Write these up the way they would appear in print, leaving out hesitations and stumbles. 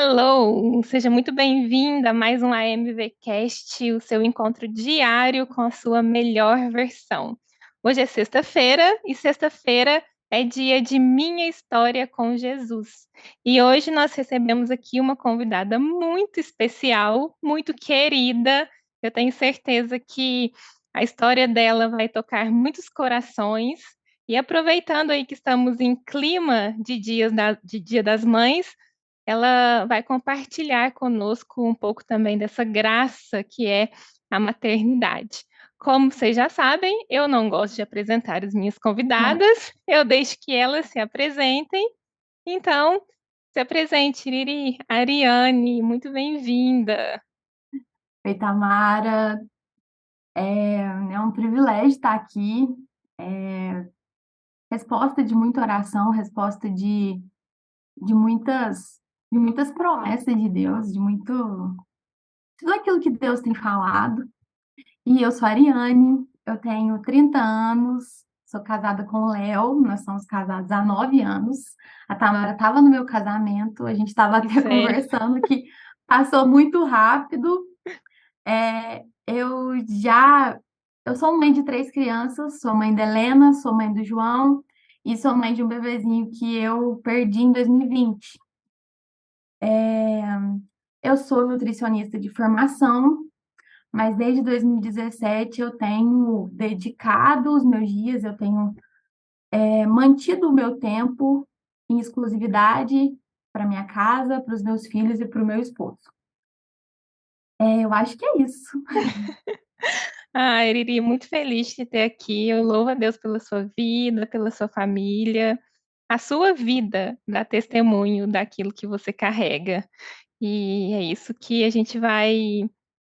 Hello, seja muito bem-vinda a mais um AMVcast, o seu encontro diário com a sua melhor versão. Hoje é sexta-feira e sexta-feira é dia de Minha História com Jesus. E hoje nós recebemos aqui uma convidada muito especial, muito querida. Eu tenho certeza que a história dela vai tocar muitos corações. E aproveitando aí que estamos em clima de Dia das Mães, ela vai compartilhar conosco um pouco também dessa graça que é a maternidade. Como vocês já sabem, eu não gosto de apresentar as minhas Ah, convidadas, eu deixo que elas se apresentem. Então, se apresente, Riri. Ariane, muito bem-vinda. Oi, Tamara. É um privilégio estar aqui. É, resposta de muita oração, resposta de muitas, de muitas promessas de Deus, tudo aquilo que Deus tem falado. E eu sou a Ariane, eu tenho 30 anos, sou casada com o Léo, nós somos casados há 9 anos. A Tamara estava no meu casamento, a gente estava até Certo. conversando que passou muito rápido. Eu já. Eu sou mãe de 3 crianças, sou mãe da Helena, sou mãe do João e sou mãe de um bebezinho que eu perdi em 2020. Eu sou nutricionista de formação, mas desde 2017 eu tenho dedicado os meus dias, eu tenho mantido o meu tempo em exclusividade para minha casa, para os meus filhos e para o meu esposo. Eu acho que é isso. Ah, Riri, muito feliz de te ter aqui. Eu louvo a Deus pela sua vida, pela sua família. A sua vida dá testemunho daquilo que você carrega. E é isso que a gente vai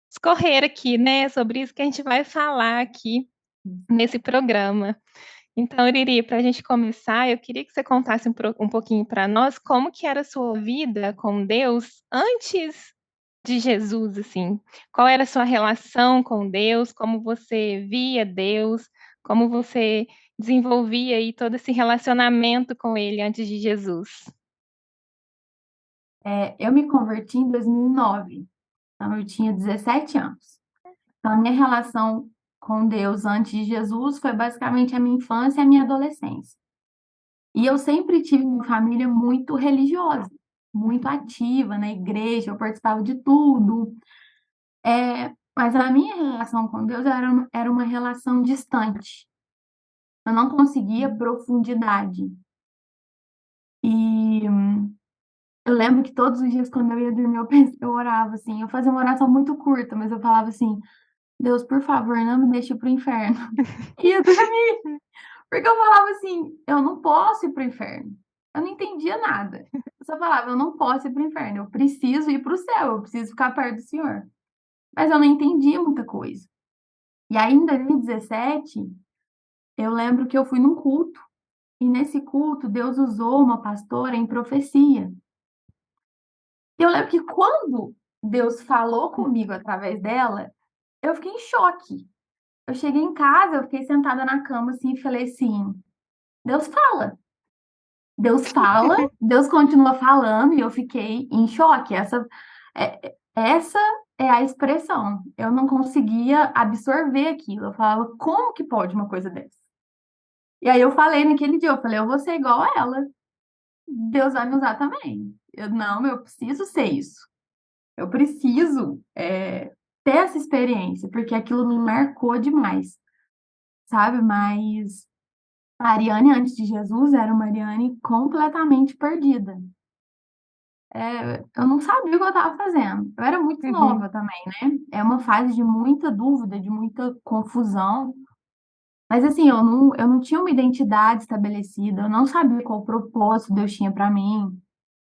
escorrer aqui, né? Sobre isso que a gente vai falar aqui nesse programa. Então, Iriri, para a gente começar, eu queria que você contasse um pouquinho para nós como que era a sua vida com Deus antes de Jesus, assim. Qual era a sua relação com Deus, como você via Deus, como você desenvolvia aí todo esse relacionamento com Ele antes de Jesus. Eu me converti em 2009. Então, eu tinha 17 anos. Então, a minha relação com Deus antes de Jesus foi basicamente a minha infância e a minha adolescência. E eu sempre tive uma família muito religiosa, muito ativa na igreja, eu participava de tudo. Mas a minha relação com Deus era uma relação distante. Eu não conseguia profundidade. E eu lembro que todos os dias, quando eu ia dormir, eu orava assim. Eu fazia uma oração muito curta, mas eu falava assim: Deus, por favor, não me deixe para o inferno. E eu dormia, porque eu falava assim: eu não posso ir para o inferno. Eu não entendia nada. Eu só falava: eu não posso ir para o inferno, eu preciso ir para o céu, eu preciso ficar perto do Senhor. Mas eu não entendia muita coisa. E aí, em 2017, eu lembro que eu fui num culto, e nesse culto, Deus usou uma pastora em profecia. E eu lembro que quando Deus falou comigo através dela, eu fiquei em choque. Eu cheguei em casa, eu fiquei sentada na cama assim e falei assim: Deus fala. Deus fala, Deus continua falando e eu fiquei em choque. Essa é a expressão. Eu não conseguia absorver aquilo. Eu falava, como que pode uma coisa dessa? E aí eu falei naquele dia, eu falei, eu vou ser igual a ela. Deus vai me usar também. Não, eu preciso ser isso. Eu preciso ter essa experiência, porque aquilo me marcou demais, sabe? Mas a Ariane antes de Jesus era uma Ariane completamente perdida. Eu não sabia o que eu estava fazendo. Eu era muito Uhum. nova também, né? É uma fase de muita dúvida, de muita confusão. Mas assim, eu não tinha uma identidade estabelecida, eu não sabia qual propósito Deus tinha para mim,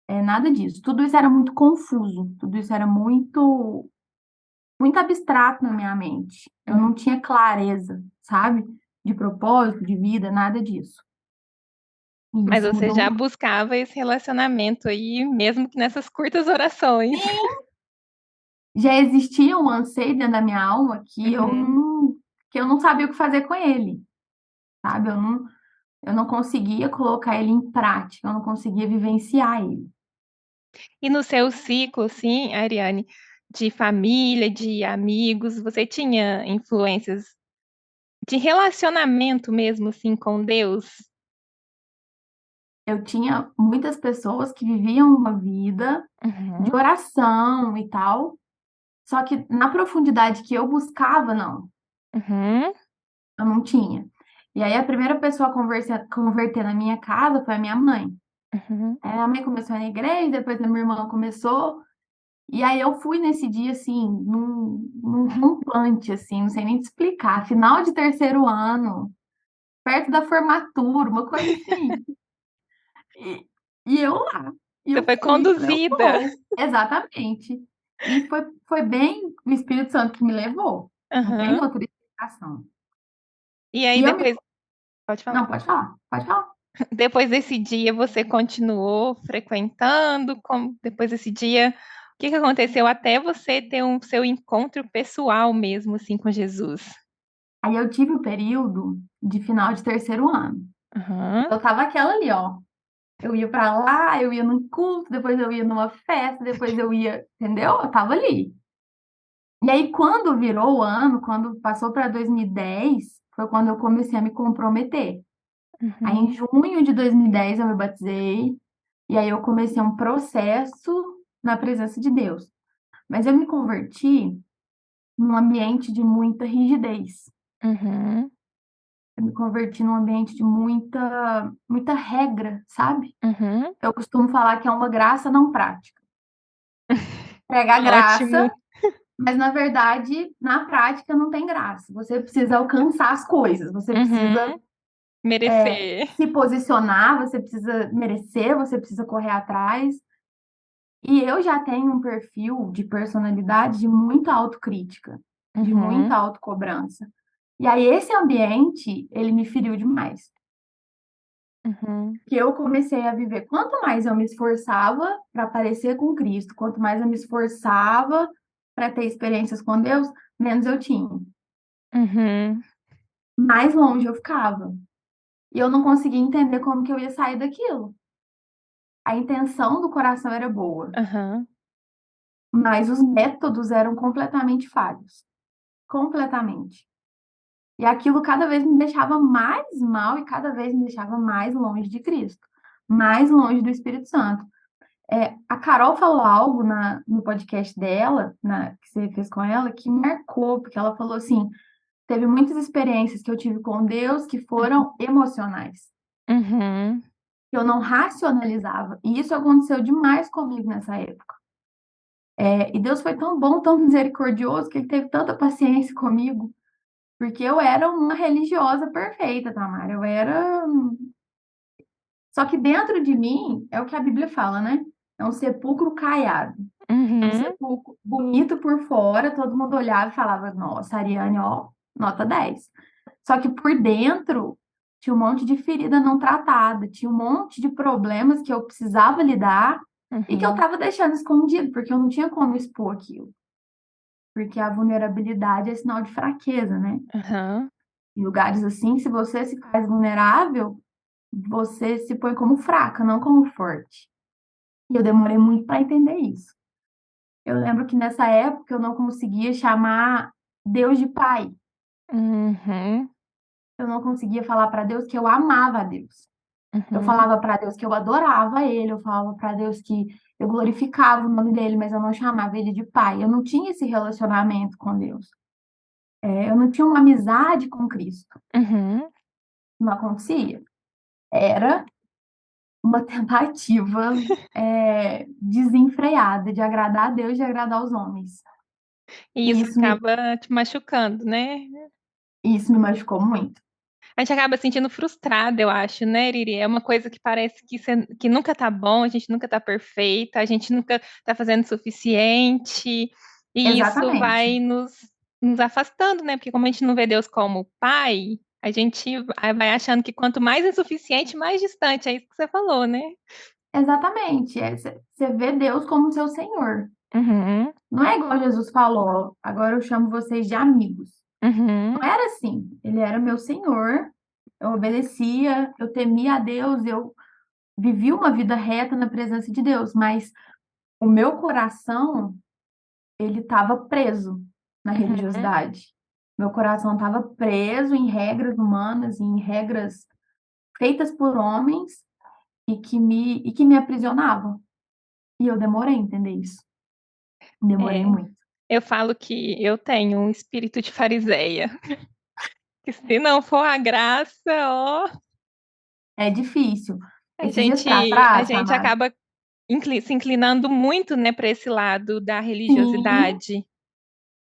nada disso. Tudo isso era muito confuso, tudo isso era muito abstrato na minha mente. Eu Uhum. não tinha clareza, sabe? De propósito, de vida, nada disso. E Mas isso você mudou já muito. buscava esse relacionamento aí, mesmo que nessas curtas orações. Já existia um anseio dentro da minha alma Uhum. que eu não sabia o que fazer com ele, sabe? Eu não conseguia colocar ele em prática, eu não conseguia vivenciar ele. E no seu ciclo, assim, Ariane, de família, de amigos, você tinha influências de relacionamento mesmo, assim, com Deus? Eu tinha muitas pessoas que viviam uma vida de Uhum, oração e tal, só que na profundidade que eu buscava, não, uhum, eu não tinha. E aí a primeira pessoa a converter na minha casa foi a minha mãe. uhum. Aí a minha mãe começou a ir na igreja, depois a minha irmã começou, e aí eu fui nesse dia, assim, num rompante, assim, não sei nem te explicar, final de terceiro ano, perto da formatura, uma coisa assim. E e eu lá, e Você eu foi fui, falei: "Eu conduzida. vou". Exatamente. E foi bem o Espírito Santo que me levou, não tem Aham. outra explicação. E aí E eu me depois pode Não, falar. pode falar, pode falar. Depois desse dia você continuou frequentando? Como depois desse dia, o que que aconteceu até você ter um seu encontro pessoal mesmo, assim, com Jesus? Aí eu tive o período de final de terceiro ano, Aham, eu estava aquela ali, ó, eu ia pra lá, eu ia num culto, depois eu ia numa festa, depois eu ia, entendeu? Eu estava ali. E aí quando virou o ano, quando passou para 2010, foi quando eu comecei a me comprometer. Aí em uhum, junho de 2010 eu me batizei, e aí eu comecei um processo na presença de Deus. Mas eu me converti num ambiente de muita rigidez. uhum, Eu me converti num ambiente de muita regra, sabe? uhum. Eu costumo falar que é uma graça não prática. Pregar Ótimo. graça, mas na verdade, na prática não tem graça. Você precisa alcançar as coisas, você precisa Uhum. Merecer. se posicionar, você precisa merecer, você precisa correr atrás. E eu já tenho um perfil de personalidade de muita autocrítica, de muita Uhum, autocobrança. E aí esse ambiente, ele me feriu demais. uhum, Que eu comecei a viver, quanto mais eu me esforçava para parecer com Cristo, quanto mais eu me esforçava para ter experiências com Deus, menos eu tinha. uhum, Mais longe eu ficava. E eu não conseguia entender como que eu ia sair daquilo. A intenção do coração era boa, aham, mas os métodos eram completamente falhos. Completamente. E aquilo cada vez me deixava mais mal e cada vez me deixava mais longe de Cristo, mais longe do Espírito Santo. A Carol falou algo no podcast dela, que você fez com ela, que marcou, porque ela falou assim: teve muitas experiências que eu tive com Deus que foram emocionais, uhum, que eu não racionalizava. E isso aconteceu demais comigo nessa época. E Deus foi tão bom, tão misericordioso, que ele teve tanta paciência comigo, porque eu era uma religiosa perfeita, Tamara. Eu era. Só que dentro de mim, é o que a Bíblia fala, né? É um sepulcro caiado. É um uhum, sepulcro bonito por fora, todo mundo olhava e falava: "Nossa, Ariane, ó, nota 10". Só que por dentro tinha um monte de ferida não tratada, tinha um monte de problemas que eu precisava lidar e que eu uhum, estava deixando escondido, porque eu não tinha como expor aquilo. Porque a vulnerabilidade é sinal de fraqueza, né? aham, Em lugares assim, se você se faz vulnerável, você se põe como fraca, não como forte. E eu demorei muito para entender isso. Eu lembro que nessa época eu não conseguia chamar Deus de pai. uhum, Eu não conseguia falar para Deus que eu amava a Deus. Eu uhum, falava para Deus que eu adorava Ele, eu falava para Deus que eu glorificava o nome dele, mas eu não chamava ele de pai. Eu não tinha esse relacionamento com Deus. Eu não tinha uma amizade com Cristo. uhum. Não acontecia. Era uma tentativa, desenfreada de agradar a Deus e de agradar os homens. E E isso isso me acaba te machucando, né? isso me machucou muito. A gente acaba se sentindo frustrada, eu acho, né, Riri? É uma coisa que parece que nunca tá bom, a gente nunca tá perfeita, a gente nunca tá fazendo o suficiente, e isso Exatamente. vai nos afastando, né, porque como a gente não vê Deus como pai, a gente vai achando que quanto mais insuficiente, mais distante, é isso que você falou, né? Exatamente. Você vê Deus como seu Senhor. Uhum, Não é igual Jesus falou: "Agora eu chamo vocês de amigos". uhum, Não era assim. Ele era meu Senhor, eu obedecia, eu temia a Deus, eu vivi uma vida reta na presença de Deus, mas o meu coração, ele estava preso na Uhum. religiosidade. Meu coração estava preso em regras humanas, em regras feitas por homens e que me aprisionavam. E eu demorei a entender isso. É, Demorei muito. eu falo que eu tenho um espírito de fariseia, que se não for a graça, ó, É difícil. a Esses dias para gente, a trás, gente Samara, acaba se inclinando muito, né, para esse lado da sim, religiosidade.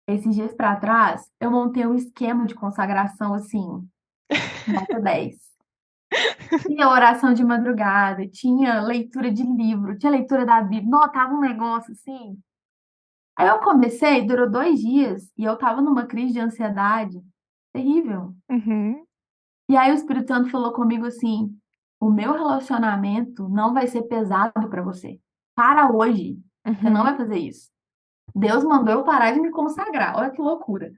esses dias para trás, eu montei um esquema de consagração assim, nota 10. Tinha oração de madrugada, tinha leitura de livro, tinha leitura da Bíblia, notava um negócio assim. Aí eu comecei, durou 2 dias, e eu tava numa crise de ansiedade terrível. Uhum, E aí o Espírito Santo falou comigo assim: o meu relacionamento não vai ser pesado para você. Para hoje. Você não uhum, vai fazer isso. Deus mandou eu parar de me consagrar. Olha que loucura.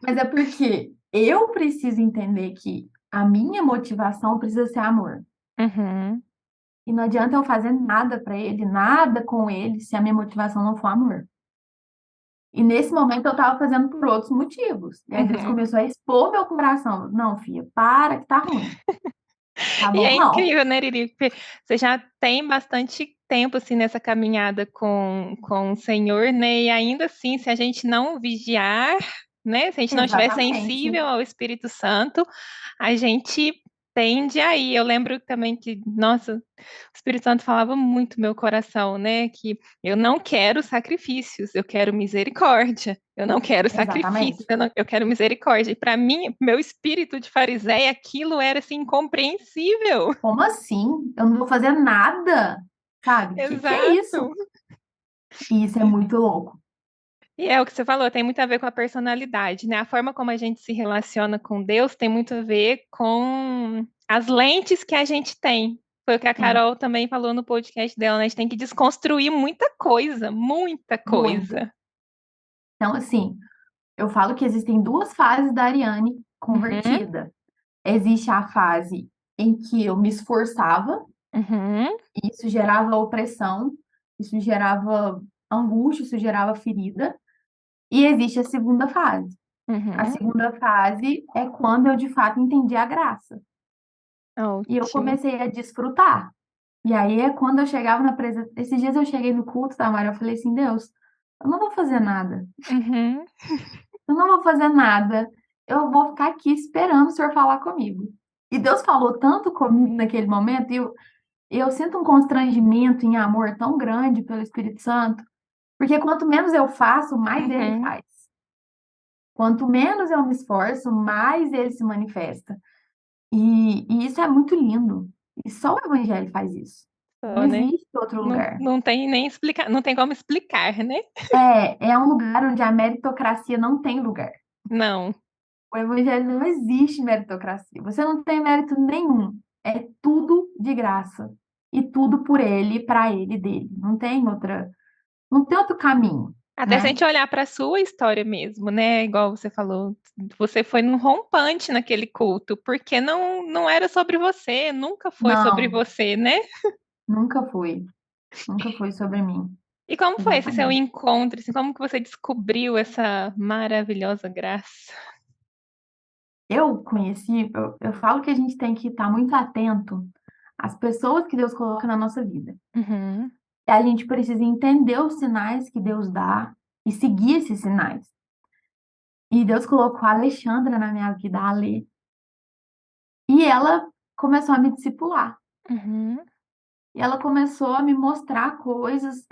Mas é porque eu preciso entender que a minha motivação precisa ser amor. uhum, E não adianta eu fazer nada para ele, nada com ele, se a minha motivação não for amor. E nesse momento eu estava fazendo por outros motivos. E aí Deus uhum. começou a expor meu coração. Não, filha, para que tá ruim. Tá E bom, é não. incrível, né, Riri? Porque você já tem bastante tempo assim nessa caminhada com o Senhor, né? E ainda assim, se a gente não vigiar, né? Se a gente não estiver Exatamente. sensível ao Espírito Santo, a gente tende a ir. Eu lembro também que, nossa, o Espírito Santo falava muito no meu coração, né? Que eu não quero sacrifícios, eu quero misericórdia. Eu não quero sacrifício, Exatamente. eu quero misericórdia. E para mim, meu espírito de fariseia, aquilo era assim incompreensível. Como assim? Eu não vou fazer nada? Sabe? Que é isso? Exato. E isso é muito louco. E é o que você falou, tem muito a ver com a personalidade, né? A forma como a gente se relaciona com Deus tem muito a ver com as lentes que a gente tem. Foi o que a Sim, Carol também falou no podcast dela, né? A gente tem que desconstruir muita coisa, muita muito. coisa. Então, assim, eu falo que existem duas fases da Ariane Uhum, convertida. Existe a fase em que eu me esforçava, uhum, e isso gerava opressão, isso gerava angústia, isso gerava ferida. E existe a segunda fase. A uhum. segunda fase é quando eu de fato entendi a graça. E eu Ótimo. comecei a desfrutar. E aí é quando eu chegava na presença. Esses dias eu cheguei no culto, tá, Maria? Eu falei assim: Deus, eu não vou fazer nada. Uhum, Eu não vou fazer nada. Eu vou ficar aqui esperando o Senhor falar comigo. E Deus falou tanto comigo naquele momento, e eu sinto um constrangimento em amor tão grande pelo Espírito Santo, porque quanto menos eu faço, mais ele uhum. faz. Quanto menos eu me esforço, mais ele se manifesta. E isso é muito lindo. E só o Evangelho faz isso. Não Só, né? existe outro Não, lugar. não tem nem explicar, não tem como explicar, né? É um lugar onde a meritocracia não tem lugar. Não. O Evangelho não existe meritocracia. Você não tem mérito nenhum. É tudo de graça. E tudo por ele, para ele, dele. Não tem outro caminho, Até se a né? gente olhar para a sua história mesmo, né? Igual você falou, você foi num rompante naquele culto, porque não era sobre você, nunca foi sobre Não, você, né? nunca foi. Nunca foi sobre mim. E como foi esse seu Exatamente. encontro? Assim, como que você descobriu essa maravilhosa graça? Eu falo que a gente tem que estar muito atento às pessoas que Deus coloca na nossa vida. Uhum, E a gente precisa entender os sinais que Deus dá e seguir esses sinais. E Deus colocou a Alexandra na minha vida, a Ale, e ela começou a me discipular. uhum, E ela começou a me mostrar coisas.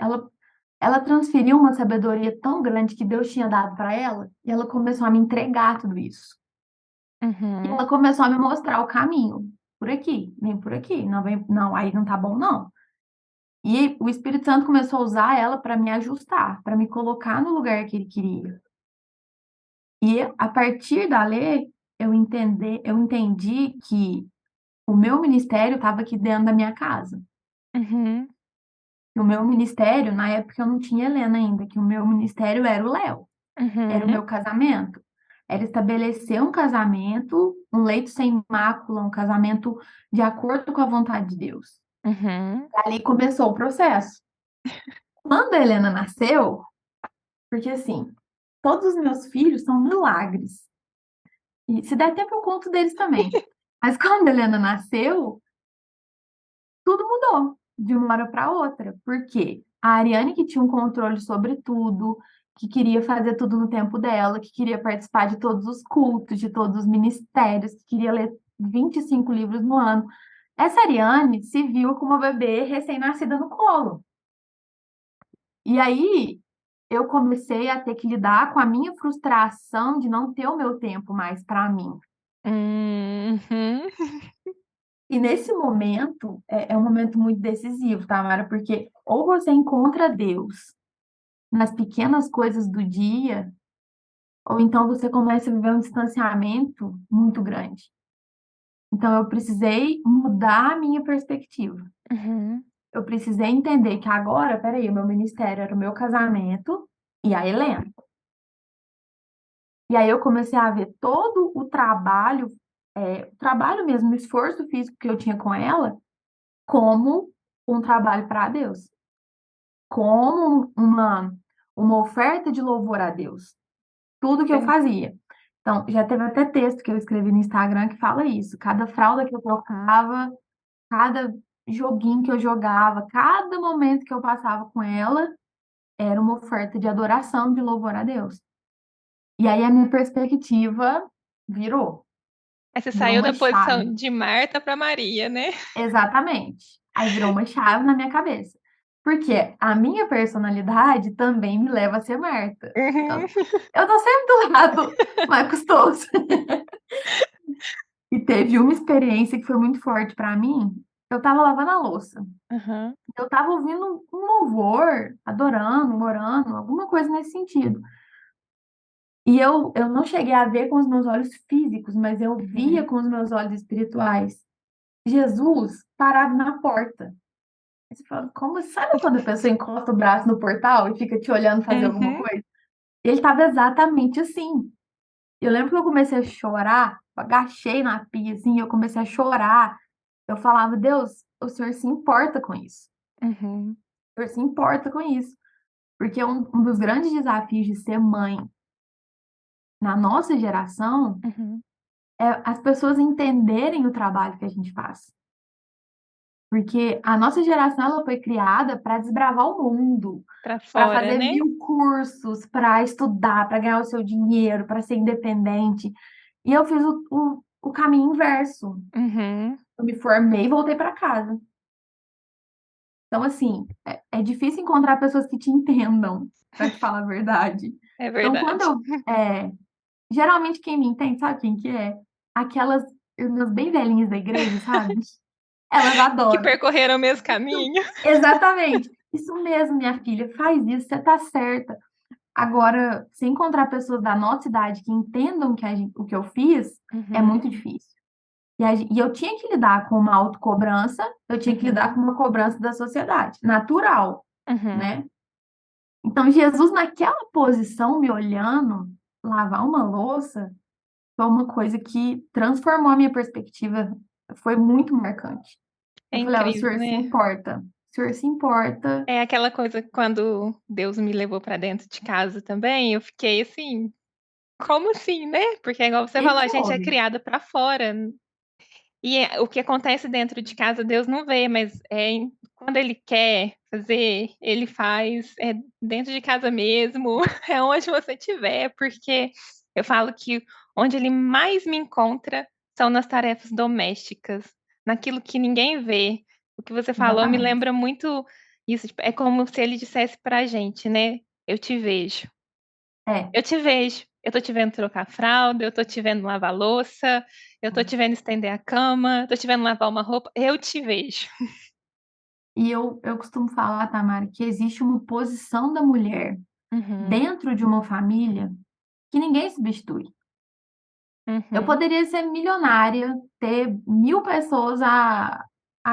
Ela transferiu uma sabedoria tão grande que Deus tinha dado para ela, e ela começou a me entregar tudo isso. E uhum, ela começou a me mostrar o caminho. Por aqui, vem por aqui. Não, vem, não, aí não tá bom, não. E o Espírito Santo começou a usar ela para me ajustar, para me colocar no lugar que ele queria. E a partir dali, eu entendi que o meu ministério estava aqui dentro da minha casa. uhum, E o meu ministério, na época eu não tinha Helena ainda, que o meu ministério era o Léo, era o uhum, meu casamento. Era estabelecer um casamento, um leito sem mácula, um casamento de acordo com a vontade de Deus. uhum. Ali começou o processo. Quando a Helena nasceu, porque assim, todos os meus filhos são milagres. E se der tempo eu conto deles também. Mas quando a Helena nasceu, tudo mudou de uma hora para outra. Por quê? A Ariane, que tinha um controle sobre tudo, que queria fazer tudo no tempo dela, que queria participar de todos os cultos, de todos os ministérios, que queria ler 25 livros no ano. Essa Ariane se viu com uma bebê recém-nascida no colo. E aí eu comecei a ter que lidar com a minha frustração de não ter o meu tempo mais para mim. Uhum. E nesse momento, é um momento muito decisivo, Tamara, porque ou você encontra Deus nas pequenas coisas do dia, ou então você começa a viver um distanciamento muito grande. Então eu precisei mudar a minha perspectiva. Uhum. Eu precisei entender que agora, peraí, o meu ministério era o meu casamento e a Helena. E aí eu comecei a ver todo o trabalho mesmo, o esforço físico que eu tinha com ela, como um trabalho para Deus, como uma oferta de louvor a Deus. Tudo que eu Sim. fazia. Então, já teve até texto que eu escrevi no Instagram que fala isso. Cada fralda que eu colocava, cada joguinho que eu jogava, cada momento que eu passava com ela, era uma oferta de adoração, de louvor a Deus. E aí a minha perspectiva virou. Aí você Virou saiu uma da chave. posição de Marta para Maria, né? Exatamente. Aí virou uma chave na minha cabeça. Porque a minha personalidade também me leva a ser Marta. Uhum. Eu tô sempre do lado mais custoso. E teve uma experiência que foi muito forte pra mim. Eu estava lavando a louça. Uhum. Eu estava ouvindo um louvor, adorando, orando, alguma coisa nesse sentido. E eu não cheguei a ver com os meus olhos físicos, mas eu via Uhum. com os meus olhos espirituais. Jesus parado na porta. Aí você fala, como, sabe quando a pessoa encosta o braço no portal e fica te olhando fazer alguma Uhum. coisa? Ele estava exatamente assim. Eu lembro que eu comecei a chorar, eu agachei na pia, assim, e eu comecei a chorar. Eu falava, Deus, o Senhor se importa com isso. Uhum. O Senhor se importa com isso. Porque um dos grandes desafios de ser mãe na nossa geração Uhum. é as pessoas entenderem o trabalho que a gente faz. Porque a nossa geração ela foi criada para desbravar o mundo, Pra para fora, fazer né? 1000 cursos, para estudar, para ganhar o seu dinheiro, para ser independente. E eu fiz o caminho inverso. Uhum. Eu me formei e voltei para casa. Então, assim, é difícil encontrar pessoas que te entendam, para te falar a verdade. É Então, quando verdade. eu geralmente quem me entende, sabe quem que é? Aquelas irmãs bem velhinhas da igreja, sabe? Elas Que adoram. percorreram o mesmo Isso, caminho. exatamente. Isso mesmo, minha filha, faz isso, você tá certa. Agora, se encontrar pessoas da nossa idade que entendam o que eu fiz, é Uhum. muito difícil. E eu tinha que lidar com uma autocobrança, eu tinha que lidar Uhum. com uma cobrança da sociedade, natural, Uhum. né? Então, Jesus, naquela posição, me olhando, lavar uma louça, foi uma coisa que transformou a minha perspectiva, foi muito marcante. É Eu falei: "Ah, o incrível, senhor se né? importa, o senhor se importa". É aquela coisa que quando Deus me levou pra dentro de casa também, eu fiquei assim: "Como assim, né?" Porque é igual você E falou, a que gente é houve? criada pra fora. E o que acontece dentro de casa Deus não vê, mas, quando Ele quer fazer, Ele faz, dentro de casa mesmo, é onde você estiver, porque eu falo que onde Ele mais me encontra são nas tarefas domésticas, naquilo que ninguém vê. O que você falou me Exatamente. lembra muito isso, tipo, é como se Ele dissesse pra gente, né: "Eu te vejo". É. Eu te vejo. Eu tô te vendo trocar fralda, eu tô te vendo lavar louça, eu tô te vendo estender a cama, tô te vendo lavar uma roupa, eu te vejo. E eu costumo falar, Tamara, que existe uma posição da mulher Uhum, dentro de uma família que ninguém substitui. Eu uhum, poderia ser milionária, ter 1000 pessoas à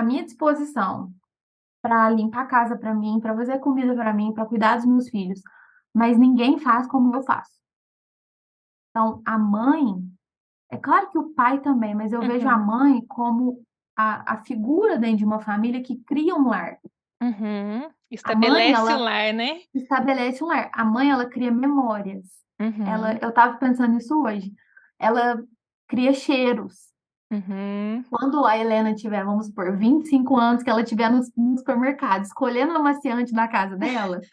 minha disposição para limpar a casa para mim, para fazer comida para mim, para cuidar dos meus filhos, mas ninguém faz como eu faço. Então, a mãe, é claro que o pai também, mas eu vejo a uhum. mãe como a figura dentro de uma família que cria um lar. Uhum. A mãe, Estabelece o ela lar, né? estabelece um lar. A mãe, ela cria memórias. Uhum. Eu estava pensando nisso hoje. Ela cria cheiros. Uhum. Quando a Helena tiver, vamos supor, 25 anos, que ela estiver no supermercado, escolhendo o amaciante da casa dela,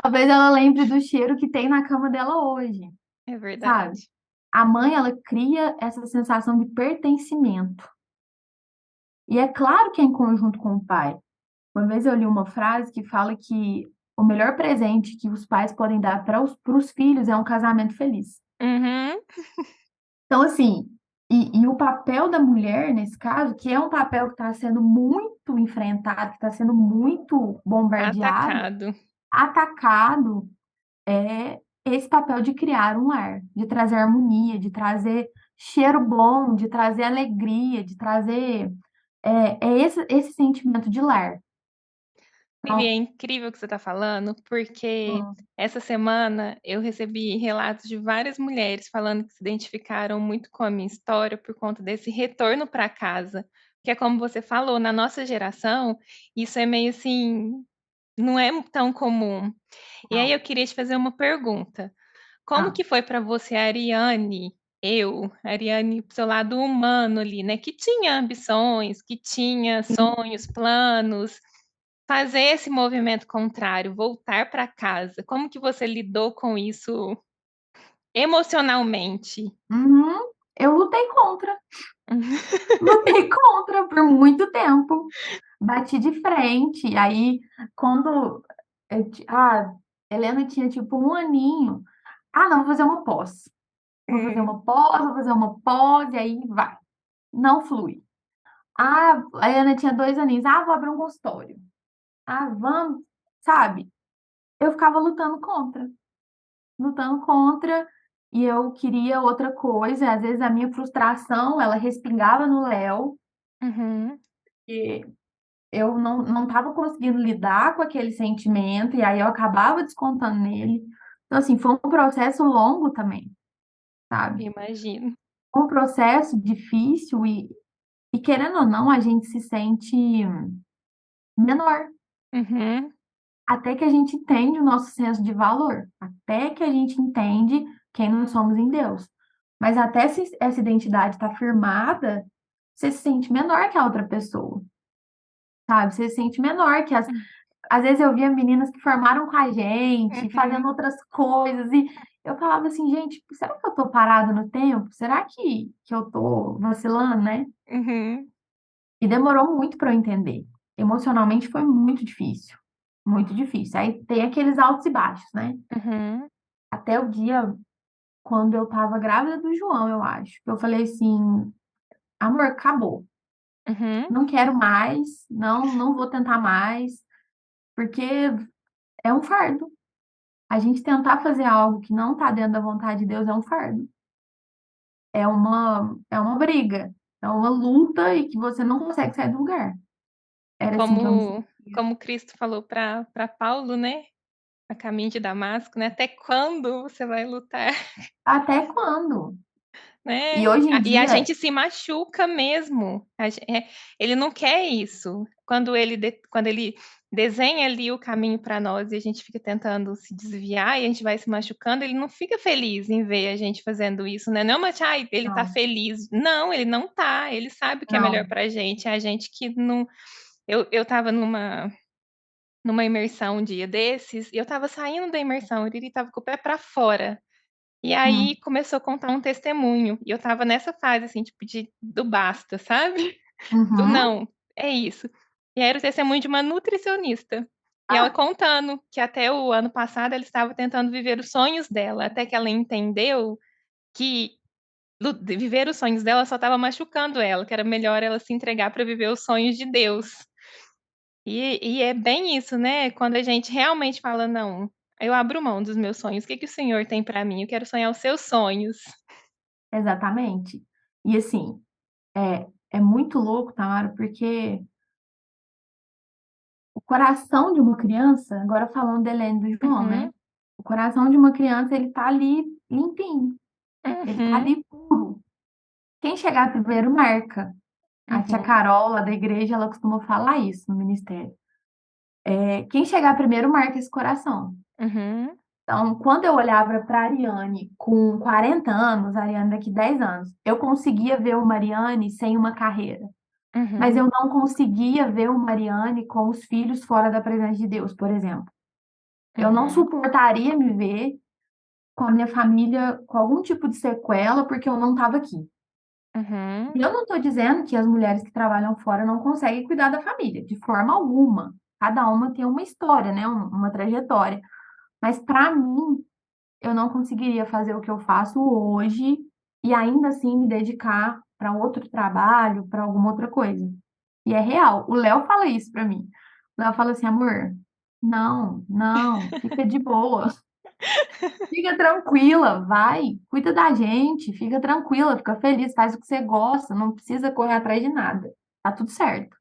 talvez ela lembre do cheiro que tem na cama dela hoje, É sabe? verdade. A mãe, ela cria essa sensação de pertencimento. E é claro que é em conjunto com o pai. Uma vez eu li uma frase que fala que o melhor presente que os pais podem dar para os filhos é um casamento feliz. Uhum. Então, assim, e o papel da mulher, nesse caso, que é um papel que está sendo muito enfrentado, que está sendo muito bombardeado, Atacado. atacado, é esse papel de criar um lar, de trazer harmonia, de trazer cheiro bom, de trazer alegria, de trazer esse sentimento de lar. Vivi, é Então, incrível o que você está falando, porque hum, essa semana eu recebi relatos de várias mulheres falando que se identificaram muito com a minha história por conta desse retorno para casa. Que é como você falou, na nossa geração, isso é meio assim, não é tão comum. E aí não. eu queria te fazer uma pergunta. Como Ah, que foi para você, Ariane, pro seu lado humano ali, né, que tinha ambições, que tinha sim. sonhos, planos, fazer esse movimento contrário, voltar para casa, como que você lidou com isso emocionalmente? Uhum. Eu lutei contra. Lutei contra por muito tempo. Bati de frente. Aí, quando Helena tinha tipo um aninho. Ah, não, vou fazer uma pós. Vou fazer Hum, uma pós, vou fazer uma pós, e aí vai. Não flui. Ah, a Helena tinha 2 aninhos. Ah, vou abrir um consultório. Ah, vamos, sabe? Eu ficava lutando contra, e eu queria outra coisa. Às vezes a minha frustração, ela respingava no Léo, uhum, e eu não estava conseguindo lidar com aquele sentimento, e aí eu acabava descontando nele. Então, assim, foi um processo longo também, sabe? imagino. Um processo difícil e querendo ou não, a gente se sente menor, Uhum, até que a gente entende o nosso senso de valor, até que a gente entende quem nós somos em Deus. Mas até se essa identidade está firmada, você se sente menor que a outra pessoa, sabe? Você se sente menor que as Às vezes eu via meninas que formaram com a gente, fazendo uhum, outras coisas, e eu falava assim: "Gente, será que eu tô parada no tempo? Será que eu tô vacilando, né?". uhum, E demorou muito para eu entender. Emocionalmente foi muito difícil, muito difícil. Aí tem aqueles altos e baixos, né. uhum, Até o dia quando eu estava grávida do João, eu acho, que eu falei assim: "Amor, acabou. uhum. Não quero mais, não vou tentar mais", porque é um fardo. A gente tentar fazer algo que não está dentro da vontade de Deus é um fardo, é uma briga, é uma luta e que você não consegue sair do lugar. Era assim que eu me Como sentia. como Cristo falou para Paulo, né, a caminho de Damasco, né, "Até quando você vai lutar?", Até quando? né. E hoje em E a dia gente se machuca mesmo, ele não quer isso. Quando ele desenha ali o caminho para nós e a gente fica tentando se desviar e a gente vai se machucando, ele não fica feliz em ver a gente fazendo isso, né, não é uma "Ai, ele tá não, feliz", não, ele não tá, ele sabe o que é melhor não. pra gente, é a gente que não. Eu estava numa imersão um dia desses, e eu estava saindo da imersão, ele estava com o pé para fora. E aí Hum, começou a contar um testemunho, e eu estava nessa fase, assim, tipo do basta, sabe, do uhum. não, é isso. E aí era o testemunho de uma nutricionista, e ela Ah, contando que até o ano passado ela estava tentando viver os sonhos dela, até que ela entendeu que viver os sonhos dela só estava machucando ela, que era melhor ela se entregar para viver os sonhos de Deus. E é bem isso, né, quando a gente realmente fala: "Não, eu abro mão dos meus sonhos, o que que o Senhor tem para mim? Eu quero sonhar os seus sonhos". exatamente. E assim, é muito louco, Tamara, porque o coração de uma criança, agora falando da Helena e do João, né, Uhum, o coração de uma criança, ele tá ali limpinho, ele tá uhum, ali puro. Quem chegar primeiro marca. A tia uhum, Carol, lá da igreja, ela costuma falar isso no ministério. Quem chegar primeiro marca esse coração. Uhum. Então, quando eu olhava para a Ariane com 40 anos, a Ariane daqui 10 anos, eu conseguia ver uma Ariane sem uma carreira. Mas Uhum. eu não conseguia ver uma Ariane com os filhos fora da presença de Deus, por exemplo. Eu não Uhum. suportaria me ver com a minha família com algum tipo de sequela porque eu não estava aqui. Uhum. E eu não estou dizendo que as mulheres que trabalham fora não conseguem cuidar da família, de forma alguma. Cada uma tem uma história, né? Uma trajetória. Mas para mim, eu não conseguiria fazer o que eu faço hoje e ainda assim me dedicar para outro trabalho, para alguma outra coisa. E é real. O Léo fala isso para mim. O Léo fala assim, amor, não, não, fica de boa. Fica tranquila, vai, cuida da gente, fica tranquila, fica feliz, faz o que você gosta, não precisa correr atrás de nada. Tá tudo certo.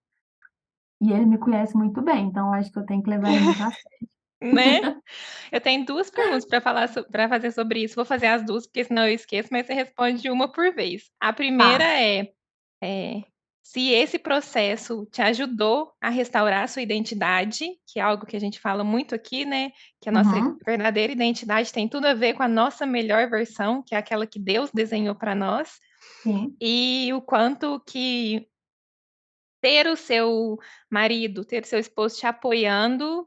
E ele me conhece muito bem, então eu acho que eu tenho que levar ele muito a sério. Né? Eu tenho 2 perguntas para falar para fazer sobre isso. Vou fazer as 2, porque senão eu esqueço, mas você responde uma por vez. A primeira Tá. é, se esse processo te ajudou a restaurar a sua identidade, que é algo que a gente fala muito aqui, né, que a nossa Uhum, verdadeira identidade tem tudo a ver com a nossa melhor versão, que é aquela que Deus desenhou para nós, sim. e o quanto que ter o seu marido, ter o seu esposo te apoiando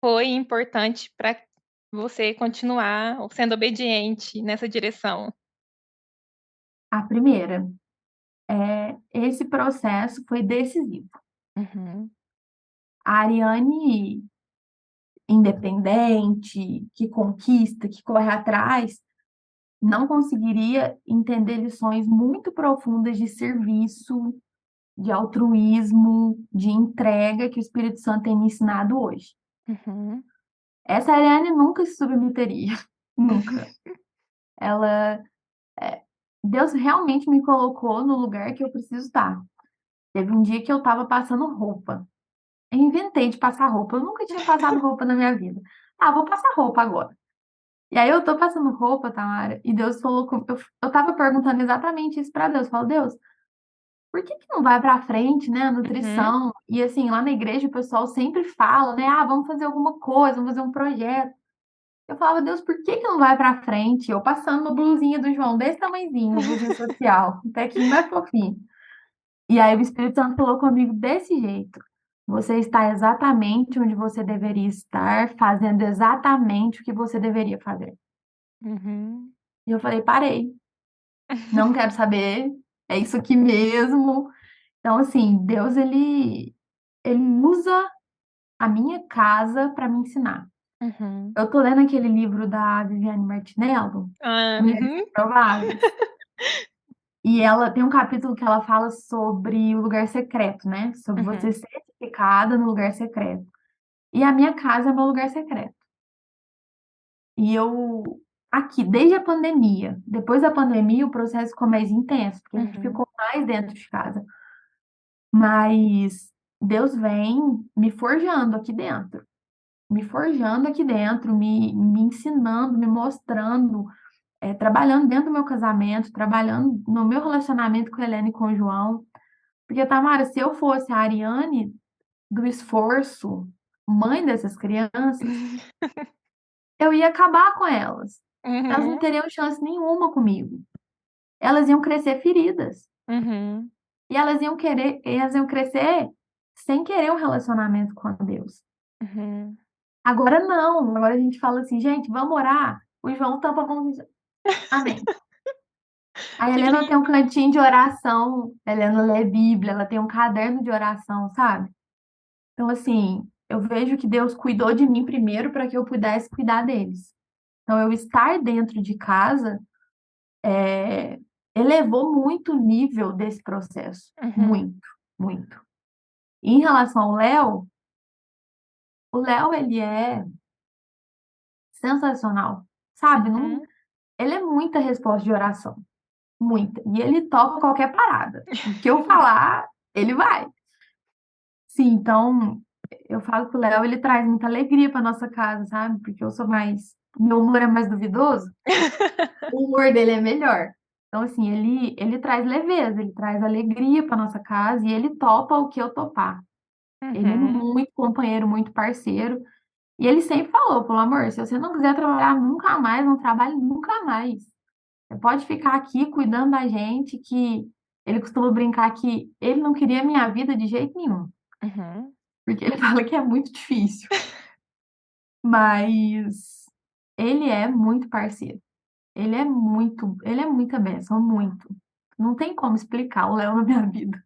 foi importante para você continuar sendo obediente nessa direção. A primeira, esse processo foi decisivo. Uhum, A Ariane independente, que conquista, que corre atrás, não conseguiria entender lições muito profundas de serviço, de altruísmo, de entrega que o Espírito Santo tem me ensinado hoje. uhum, Essa Ariane nunca se submeteria, nunca. Ela, Deus realmente me colocou no lugar que eu preciso estar. Teve um dia que eu estava passando roupa. Eu inventei de passar roupa. Eu nunca tinha passado roupa na minha vida. Ah, vou passar roupa agora. E aí eu tô passando roupa, Tamara, e Deus falou com eu tava perguntando exatamente isso pra Deus, eu falo: "Deus, por que que não vai pra frente, né, a uhum, nutrição?" E assim, lá na igreja o pessoal sempre fala, né: "Ah, vamos fazer alguma coisa, vamos fazer um projeto." Eu falava: "Deus, por que que não vai pra frente?" Eu passando uma blusinha do João desse tamanhozinho, uma blusinha social, um tequinho mais fofinho. E aí o Espírito Santo falou comigo desse jeito: "Você está exatamente onde você deveria estar, fazendo exatamente o que você deveria fazer." uhum, E eu falei: "Parei. Não quero saber, é isso aqui mesmo." Então, assim, Deus ele usa a minha casa para me ensinar. uhum. Eu tô lendo aquele livro da Viviane Martinello, Ah, Mulheres uhum, Improváveis, e ela tem um capítulo que ela fala sobre o lugar secreto, né, sobre você uhum, ser edificada no lugar secreto. E a minha casa é meu lugar secreto. E eu aqui, desde a pandemia, depois da pandemia o processo ficou mais intenso, porque a gente uhum, ficou mais dentro de casa. Mas Deus vem me forjando aqui dentro, me ensinando, me mostrando, trabalhando dentro do meu casamento, trabalhando no meu relacionamento com a Helena e com o João. Porque, Tamara, se eu fosse a Ariane do esforço, mãe dessas crianças, eu ia acabar com elas. Elas não uhum, teriam chance nenhuma comigo. Elas iam crescer feridas. uhum, E elas iam crescer sem querer um relacionamento com Deus. uhum. Agora não, agora a gente fala assim: "Gente, vamos orar?" O João tampa a mão, amém. A Que Helena tem um lindo. cantinho de oração, a Helena lê Bíblia, ela tem um caderno de oração, sabe. Então, assim, eu vejo que Deus cuidou de mim primeiro para que eu pudesse cuidar deles. Então eu estar dentro de casa, elevou muito o nível desse processo, Uhum, muito, muito. E em relação ao Léo, o Léo ele é sensacional, sabe, não uhum, ele é muita resposta de oração. Muita. E ele topa qualquer parada. O que eu falar, ele vai. Sim, então, eu falo que o Léo, ele traz muita alegria pra nossa casa, sabe, porque eu sou mais meu humor é mais duvidoso, o humor dele é melhor. Então, assim, ele traz leveza, ele traz alegria pra nossa casa e ele topa o que eu topar. Ele é Uhum. muito companheiro, muito parceiro. E ele sempre falou: amor, se você não quiser trabalhar nunca mais, não trabalhe nunca mais. Você pode ficar aqui cuidando da gente, que ele costuma brincar que ele não queria minha vida de jeito nenhum, Uhum. porque ele fala que é muito difícil, mas ele é muito parceiro. Ele é muita bênção, muito. Não tem como explicar o Léo na minha vida.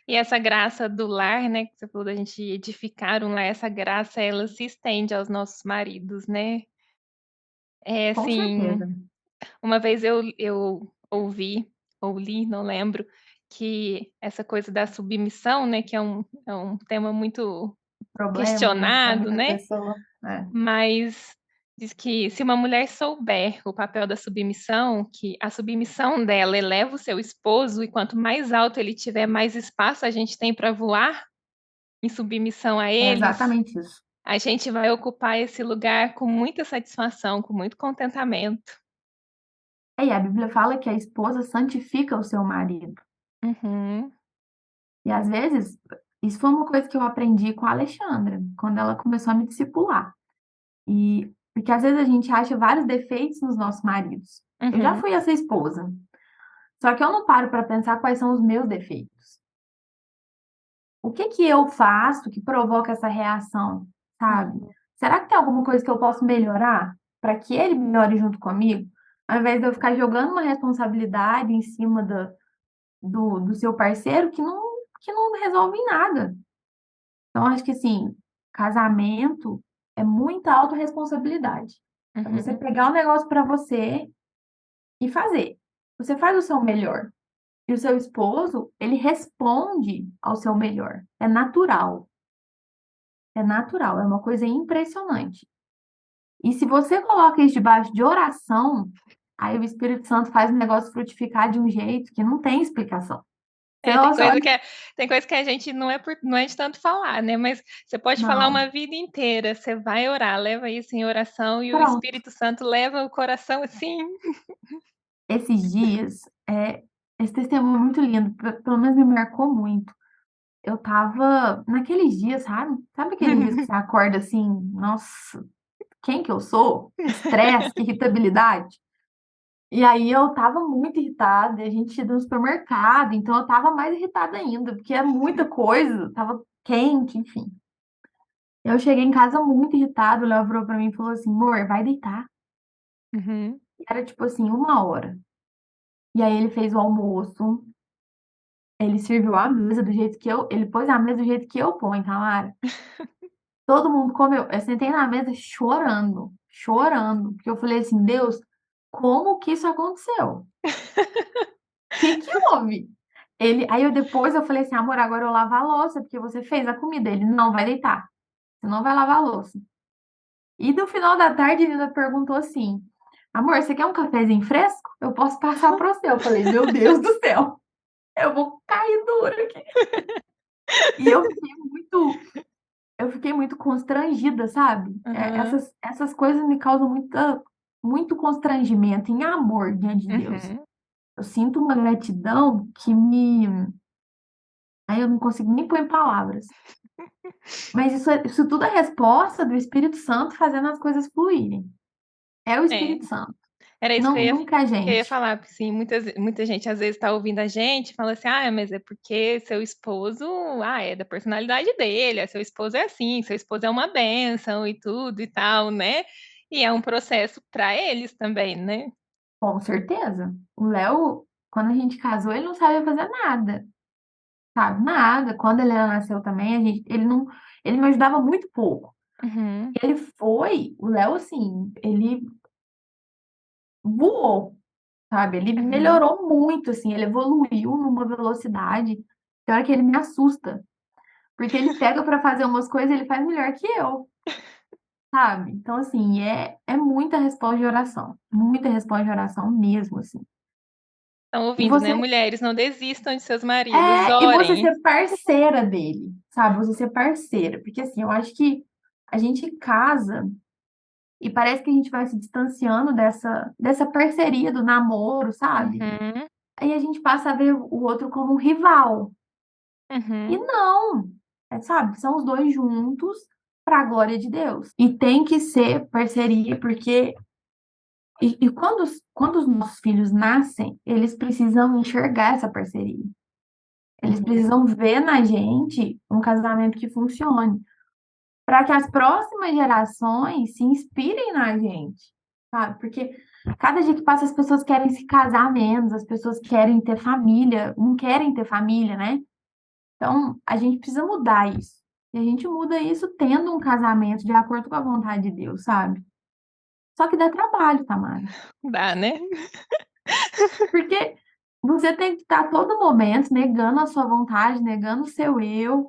E essa graça do lar, né, que você falou da gente edificar um lar, essa graça ela se estende aos nossos maridos, né. Com Assim, certeza. uma vez eu ouvi ou li, não lembro, que essa coisa da submissão, né, que é um tema muito Problema, né, para questionado, muita né, pessoa. É. mas diz que se uma mulher souber o papel da submissão, que a submissão dela eleva o seu esposo e quanto mais alto ele tiver, mais espaço a gente tem para voar em submissão a É eles, exatamente isso. a gente vai ocupar esse lugar com muita satisfação, com muito contentamento. É, e a Bíblia fala que a esposa santifica o seu marido. Uhum, E às vezes, isso foi uma coisa que eu aprendi com a Alexandra, quando ela começou a me discipular. E porque às vezes a gente acha vários defeitos nos nossos maridos. Eu já uhum, fui essa esposa, só que eu não paro para pensar quais são os meus defeitos. O que que eu faço que provoca essa reação, sabe? uhum. Será que tem alguma coisa que eu posso melhorar para que ele melhore junto comigo? Ao invés de eu ficar jogando uma responsabilidade em cima do seu parceiro que não resolve em nada. Então, acho que assim, casamento é muita autorresponsabilidade. É você Uhum, pegar o negócio para você e fazer. Você faz o seu melhor. E o seu esposo, ele responde ao seu melhor. É natural. É natural. É uma coisa impressionante. E se você coloca isso debaixo de oração, aí o Espírito Santo faz o negócio frutificar de um jeito que não tem explicação. Você É, tem olha, coisa que tem coisa que a gente não é de tanto falar, né, mas você pode falar não, uma vida inteira, você vai orar, leva isso em oração e o pronto. Espírito Santo leva o coração assim. Esses dias, esse testemunho é muito lindo, pelo menos me marcou muito. Eu estava naqueles dias, sabe? Sabe aqueles dias que você acorda assim, nossa, quem que eu sou? Que estresse, que irritabilidade. E aí eu estava muito irritada, e a gente ia no supermercado, então eu estava mais irritada ainda, porque é muita coisa, estava quente, enfim. Eu cheguei em casa muito irritada, o Léo virou pra mim e falou assim: "Amor, vai deitar". Uhum. E era tipo assim, 1 hora. E aí ele fez o almoço, ele serviu a mesa do jeito que ele pôs a mesa do jeito que eu ponho, Tamara. Todo mundo comeu. Eu sentei na mesa chorando, chorando, porque eu falei assim: "Deus, como que isso aconteceu? Que houve?". Aí depois eu falei assim: "Amor, agora eu lavo a louça, porque você fez a comida". Ele: "Não, vai deitar, você não vai lavar a louça". E no final da tarde ele ainda perguntou assim: "Amor, você quer um cafezinho fresco? Eu posso passar para você". Eu falei: "Meu Deus do céu, eu vou cair dura aqui". E eu fiquei muito constrangida, sabe. Aham. Essas coisas me causam muito constrangimento em amor diante de Deus. Uhum. Eu sinto uma gratidão que me aí eu não consigo nem pôr em palavras. Mas isso tudo é resposta do Espírito Santo fazendo as coisas fluírem. É o É. Espírito Santo, Era isso não nunca é a que eu ia gente. falar, porque, assim, muita gente às vezes está ouvindo a gente e fala assim: "Ah, mas é porque seu esposo, é da personalidade dele, seu esposo é assim, seu esposo é uma bênção e tudo e tal", né. E é um processo para eles também, né. Com certeza. O Léo, quando a gente casou, ele não sabia fazer nada, sabe, nada. Quando a Helena nasceu também, ele me ajudava muito pouco. Uhum, O Léo, assim, ele voou, sabe, ele uhum. melhorou muito, assim, ele evoluiu numa velocidade, tem hora que ele me assusta, porque ele pega pra fazer umas coisas, ele faz melhor que eu, sabe. Então, assim, é muita resposta de oração mesmo, assim. Estão E ouvindo, né, você mulheres, não desistam de seus maridos, e você orem. ser parceira dele, sabe, você ser parceira, porque, assim, eu acho que a gente casa e parece que a gente vai se distanciando dessa parceria do namoro, sabe. Uhum, Aí a gente passa a ver o outro como um rival. E uhum. não! sabe, são os 2 juntos para a glória de Deus. E tem que ser parceria, porque quando os nossos filhos nascem, eles precisam enxergar essa parceria. Eles Uhum. precisam ver na gente um casamento que funcione, para que as próximas gerações se inspirem na gente, sabe? Porque cada dia que passa as pessoas querem se casar menos, as pessoas querem ter família, não querem ter família, né? Então, a gente precisa mudar isso. E a gente muda isso tendo um casamento de acordo com a vontade de Deus, sabe? Só que dá trabalho, Tamara. Dá, né? Porque você tem que estar a todo momento negando a sua vontade, negando o seu eu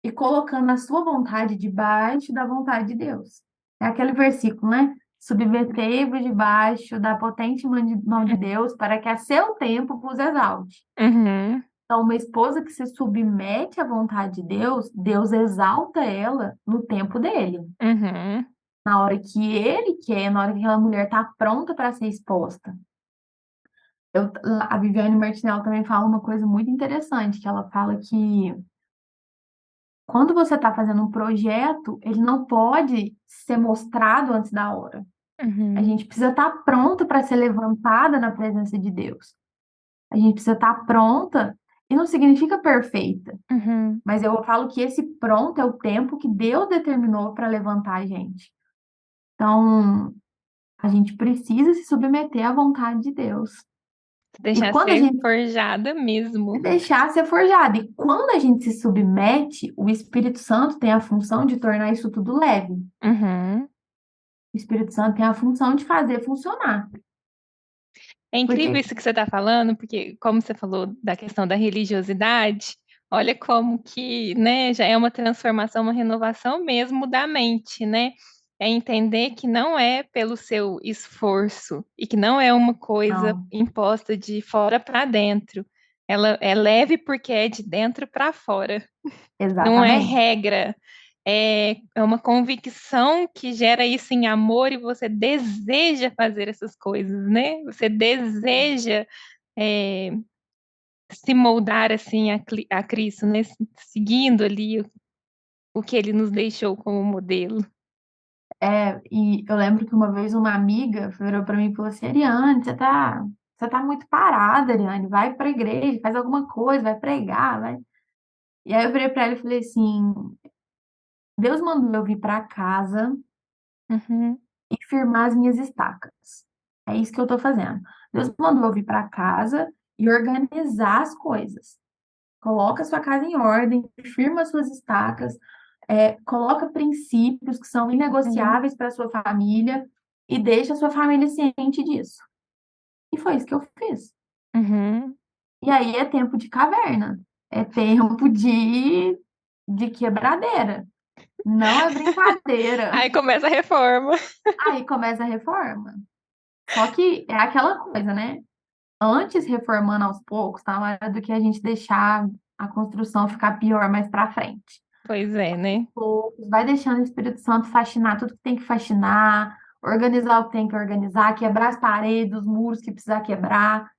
e colocando a sua vontade debaixo da vontade de Deus. É aquele versículo, né? Submetei-vos debaixo da potente mão de Deus para que a seu tempo vos exalte. Uhum, Então, uma esposa que se submete à vontade de Deus, Deus exalta ela no tempo dele. uhum. Na hora que ele quer, na hora que aquela mulher está pronta para ser exposta. A Viviane Martinello também fala uma coisa muito interessante, que ela fala que quando você está fazendo um projeto, ele não pode ser mostrado antes da hora. A Uhum, gente precisa estar pronta para ser levantada na presença de Deus. A gente precisa estar pronta, e não significa perfeita, uhum. mas eu falo que esse pronto é o tempo que Deus determinou para levantar a gente. Então, a gente precisa se submeter à vontade de Deus. E Deixar quando a ser gente forjada se mesmo. deixar ser forjado, e quando a gente se submete, o Espírito Santo tem a função de tornar isso tudo leve. Uhum. O Espírito Santo tem a função de fazer funcionar. É incrível Porque, isso que você está falando, porque como você falou da questão da religiosidade, olha como que, né, já é uma transformação, uma renovação mesmo da mente, né? É entender que não é pelo seu esforço e que não é uma coisa não, imposta de fora para dentro. Ela é leve porque é de dentro para fora. Não é exatamente. regra, é uma convicção que gera isso em amor e você deseja fazer essas coisas, né? Você deseja é, se moldar assim a Cristo, né? Seguindo ali o que ele nos deixou como modelo. E eu lembro que uma vez uma amiga virou para mim e falou assim: Ariane, você tá muito parada, Ariane, vai para a igreja, faz alguma coisa, vai pregar, vai. E aí eu virei para ela e falei assim: Deus mandou eu vir para casa Uhum, e firmar as minhas estacas. É isso que eu estou fazendo. Deus mandou eu vir para casa e organizar as coisas. Coloca a sua casa em ordem, firma as suas estacas, coloca princípios que são uhum, inegociáveis para a sua família e deixa a sua família ciente disso. E foi isso que eu fiz. uhum. E aí é tempo de caverna, é tempo de quebradeira, não é brincadeira. Aí começa a reforma. Aí começa a reforma. Só que é aquela coisa, né? Antes reformando aos poucos, tá? Hora do que a gente deixar a construção ficar pior mais para frente. Pois é, né? Poucos, vai deixando o Espírito Santo faxinar tudo que tem que faxinar, organizar o que tem que organizar, quebrar as paredes, os muros que precisar quebrar,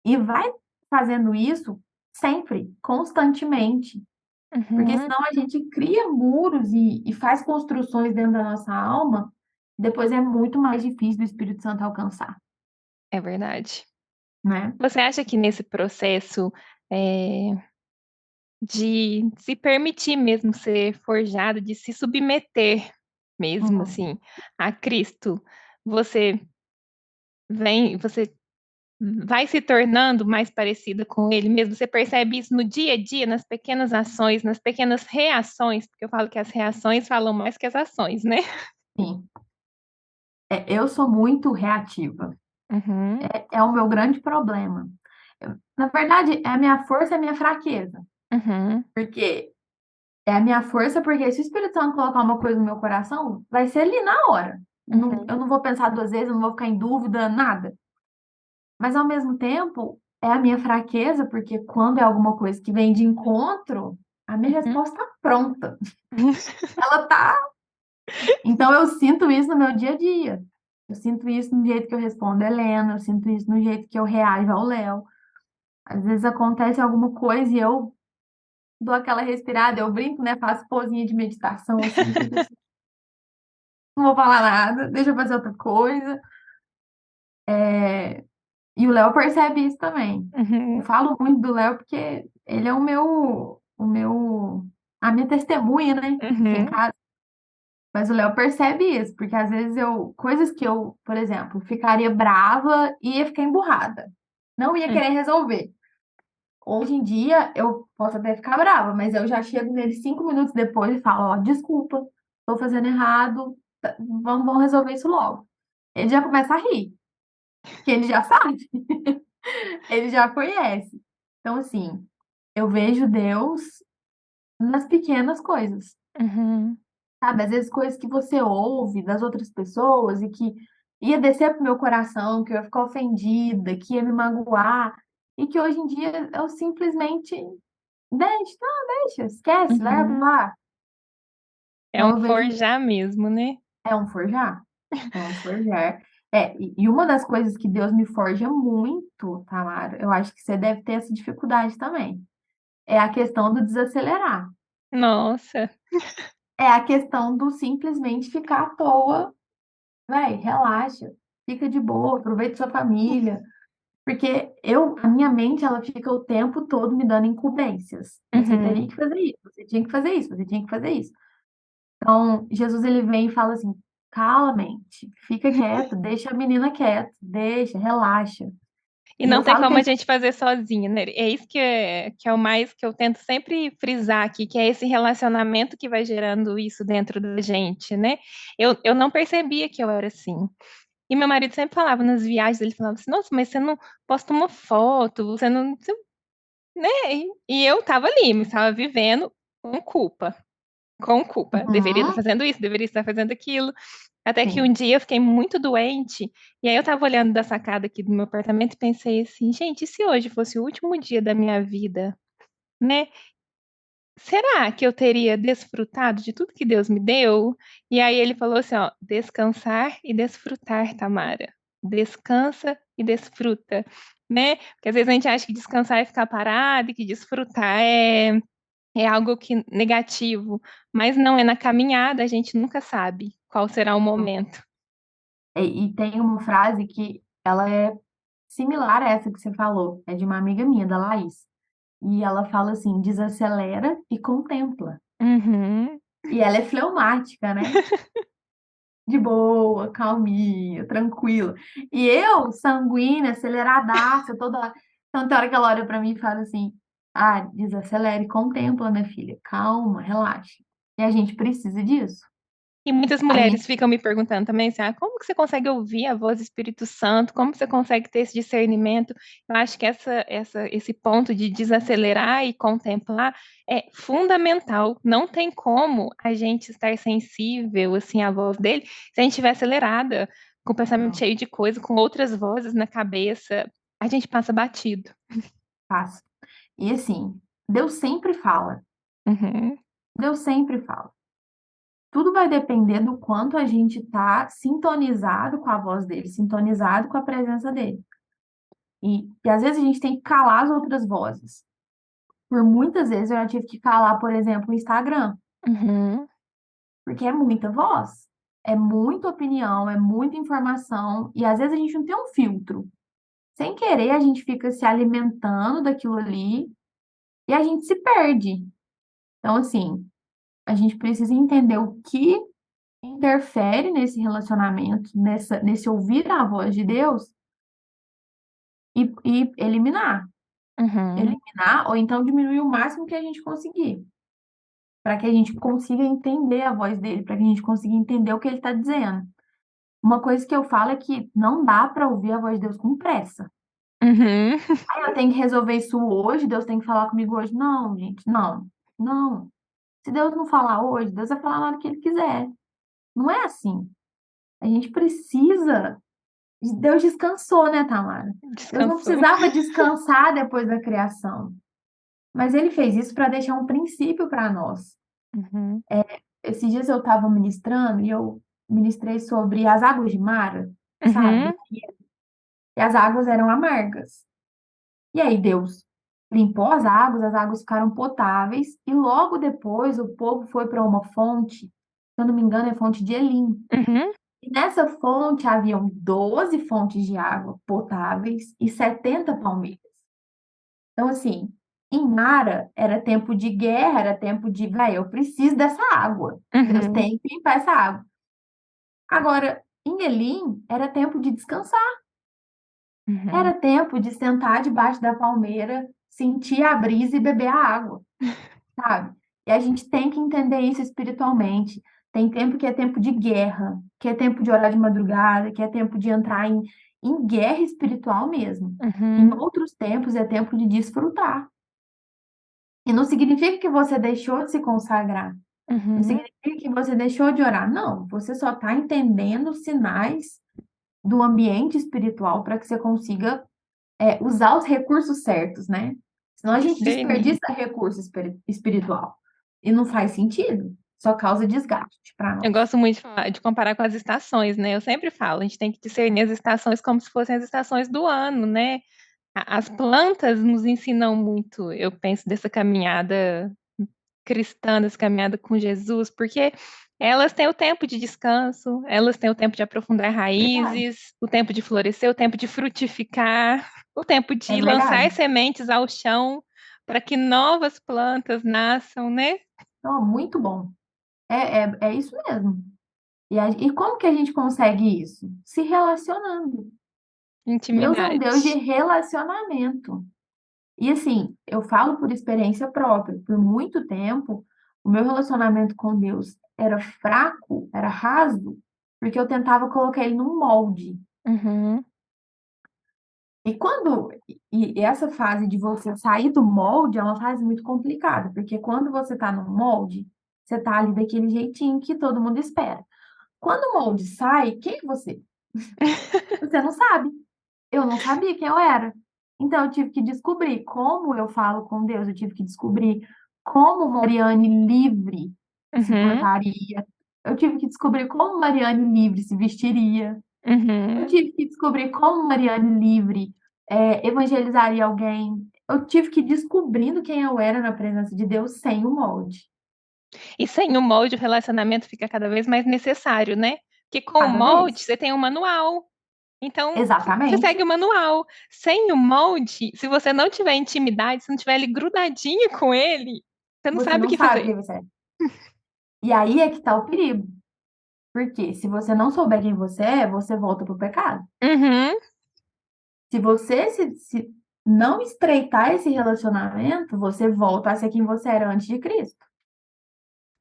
e vai fazendo isso sempre, constantemente, porque Uhum, senão a gente cria muros e faz construções dentro da nossa alma, depois é muito mais difícil do Espírito Santo alcançar, é verdade. né? Você acha que nesse processo é, de se permitir mesmo ser forjado, de se submeter mesmo, Uhum. assim, a Cristo, você você vai se tornando mais parecida com Ele mesmo? Você percebe isso no dia a dia, nas pequenas ações, nas pequenas reações, porque eu falo que as reações falam mais que as ações, né? Sim. Eu sou muito reativa. Uhum, É o meu grande problema. Na verdade, é a minha força e a minha fraqueza. uhum, Porque é a minha força, porque se o Espírito Santo colocar uma coisa no meu coração, vai ser ali na hora. Não, uhum, eu não vou pensar duas vezes, eu não vou ficar em dúvida, nada. Mas ao mesmo tempo, é a minha fraqueza, porque quando é alguma coisa que vem de encontro, a minha uhum. resposta está pronta. Ela tá. Então eu sinto isso no meu dia a dia. Eu sinto isso no jeito que eu respondo a Helena, eu sinto isso no jeito que eu reajo ao Léo. Às vezes acontece alguma coisa e eu dou aquela respirada, eu brinco, né, faço posinha de meditação, assim, fico assim, não vou falar nada, deixa eu fazer outra coisa. E o Léo percebe isso também. Eu Uhum, falo muito do Léo porque ele é a minha testemunha, né, aqui em uhum, casa. Mas o Léo percebe isso, porque às vezes coisas que eu, por exemplo, ficaria brava e ia ficar emburrada. Não ia uhum, querer resolver. Hoje em dia, eu posso até ficar brava, mas eu já chego nele 5 minutos depois e falo, ó, desculpa, tô fazendo errado, vamos resolver isso logo. Ele já começa a rir, que ele já sabe, ele já conhece. Então, assim, eu vejo Deus nas pequenas coisas. uhum, Sabe, às vezes coisas que você ouve das outras pessoas e que ia descer pro meu coração, que eu ia ficar ofendida, que ia me magoar, e que hoje em dia eu simplesmente deixo, não, deixa, esquece, larga pra uhum. lá. É Então um eu vejo, forjar mesmo, né? é um forjar, é um forjar. E uma das coisas que Deus me forja muito, Tamara, eu acho que você deve ter essa dificuldade também, é a questão do desacelerar. Nossa. É a questão do simplesmente ficar à toa. Véi, relaxa, fica de boa, aproveita sua família, porque a minha mente, ela fica o tempo todo me dando incumbências. Você teria Uhum. que fazer isso, você tinha que fazer isso, você tinha que fazer isso. Então, Jesus, ele vem e fala assim, cala a mente, fica quieto, deixa a menina quieta, deixa, relaxa. E E eu não tem falo que como a gente fazer sozinha, né? É isso que é o mais que eu tento sempre frisar aqui, que é esse relacionamento que vai gerando isso dentro da gente, né? Eu não percebia que eu era assim. E meu marido sempre falava nas viagens, ele falava assim, nossa, mas você não posta uma foto, né? E eu tava ali, me estava vivendo com culpa, com culpa. Deveria estar uhum, fazendo isso, deveria estar fazendo aquilo. Até que um sim, dia eu fiquei muito doente, e aí eu tava olhando da sacada aqui do meu apartamento e pensei assim, gente, e se hoje fosse o último dia da minha vida, né? Será que eu teria desfrutado de tudo que Deus me deu? E aí ele falou assim, ó, descansar e desfrutar, Tamara. Descansa e desfruta, né? Porque às vezes a gente acha que descansar é ficar parado e que desfrutar é algo que negativo, mas não é na caminhada, a gente nunca sabe qual será o momento. e tem uma frase que ela é similar a essa que você falou, é de uma amiga minha, da Laís. E ela fala assim: desacelera e contempla. Uhum. E ela é fleumática, né? De boa, calminha, tranquila. E eu, sanguínea, aceleradaça, toda hora. Então, tem hora que ela olha pra mim e fala assim: ah, desacelera e contempla, minha filha. Calma, relaxa. E a gente precisa disso. E muitas A mulheres gente, ficam me perguntando também assim, ah, como que você consegue ouvir a voz do Espírito Santo? Como você consegue ter esse discernimento? Eu acho que esse ponto de desacelerar e contemplar é fundamental. Não tem como a gente estar sensível assim à voz dele se a gente estiver acelerada, com o pensamento não, cheio de coisa, com outras vozes na cabeça, a gente passa batido. faço. E assim, Deus sempre fala. Uhum, Deus sempre fala. Tudo vai depender do quanto a gente tá sintonizado com a voz dele, sintonizado com a presença dele. E às vezes a gente tem que calar as outras vozes. Por muitas vezes eu já tive que calar, por exemplo, o Instagram, uhum, porque é muita voz, é muita opinião, é muita informação, e às vezes a gente não tem um filtro. Sem querer, a gente fica se alimentando daquilo ali e a gente se perde. Então, assim, a gente precisa entender o que interfere nesse relacionamento, nesse ouvir a voz de Deus e eliminar. uhum, Eliminar ou então diminuir o máximo que a gente conseguir. Para que a gente consiga entender a voz dele, para que a gente consiga entender o que ele está dizendo. Uma coisa que eu falo é que não dá para ouvir a voz de Deus com pressa. uhum, "Ah, eu tenho que resolver isso hoje, Deus tem que falar comigo hoje". Não, gente, não, não. Se Deus não falar hoje, Deus vai falar na hora que ele quiser. Não é assim. A gente precisa. Deus descansou, né, Tamara? Deus não descansou. precisava descansar depois da criação, mas ele fez isso para deixar um princípio para nós. Uhum, Esses dias eu estava ministrando e eu ministrei sobre as águas de Mara, sabe? uhum, E as águas eram amargas. E aí Deus limpou as águas ficaram potáveis, e logo depois o povo foi para uma fonte, se eu não me engano, é fonte de Elim. Uhum. E nessa fonte haviam 12 fontes de água potáveis e 70 palmeiras. Então, assim, em Mara era tempo de guerra, era tempo de, velho, eu preciso dessa água. Deus Uhum. tem que limpar essa água. Agora, em Elim, era tempo de descansar. Uhum. Era tempo de sentar debaixo da palmeira, sentir a brisa e beber a água, sabe? E a gente tem que entender isso espiritualmente. Tem tempo que é tempo de guerra, que é tempo de orar de madrugada, que é tempo de entrar em guerra espiritual mesmo. Em Uhum. outros tempos é tempo de desfrutar. E não significa que você deixou de se consagrar, não Uhum. significa que você deixou de orar. Não, você só está entendendo os sinais do ambiente espiritual para que você consiga usar os recursos certos, né? Senão a gente Discernir. desperdiça recurso espiritual. E não faz sentido. Só causa desgaste para Eu nós. gosto muito de comparar com as estações, né? Eu sempre falo, a gente tem que discernir as estações como se fossem as estações do ano, né? As plantas nos ensinam muito, eu penso, dessa caminhada cristã, dessa caminhada com Jesus, porque elas têm o tempo de descanso, elas têm o tempo de aprofundar Verdade. raízes, o tempo de florescer, o tempo de frutificar, o tempo É de verdade. lançar sementes ao chão para que novas plantas nasçam, né? Então, muito bom. É isso mesmo. E como que a gente consegue isso? Se relacionando. Deus é um Deus de Intimidade. relacionamento. E assim, eu falo por experiência própria. Por muito tempo, o meu relacionamento com Deus era fraco, era raso, porque eu tentava colocar ele num molde. Uhum. E essa fase de você sair do molde é uma fase muito complicada, porque quando você está no molde, você está ali daquele jeitinho que todo mundo espera. Quando o molde sai, quem é você? Você não sabe. Eu não sabia quem eu era. Então eu tive que descobrir como eu falo com Deus, eu tive que descobrir como Mariane livre se Uhum. portaria, eu tive que descobrir como Mariane livre se vestiria. Eu Uhum. tive que descobrir como Mariane livre, evangelizaria alguém. Eu tive que ir descobrindo quem eu era na presença de Deus sem o molde. E sem o molde, o relacionamento fica cada vez mais necessário, né? Porque com o Cada molde, vez. você tem um manual. Então, você Exatamente. segue o manual. Sem o molde, se você não tiver intimidade, se não tiver ali grudadinho com ele, você não Você sabe o não que sabe fazer. quem você é. E aí é que tá o perigo. Porque se você não souber quem você é, você volta pro pecado. Uhum. Se você se não estreitar esse relacionamento, você volta a ser quem você era antes de Cristo.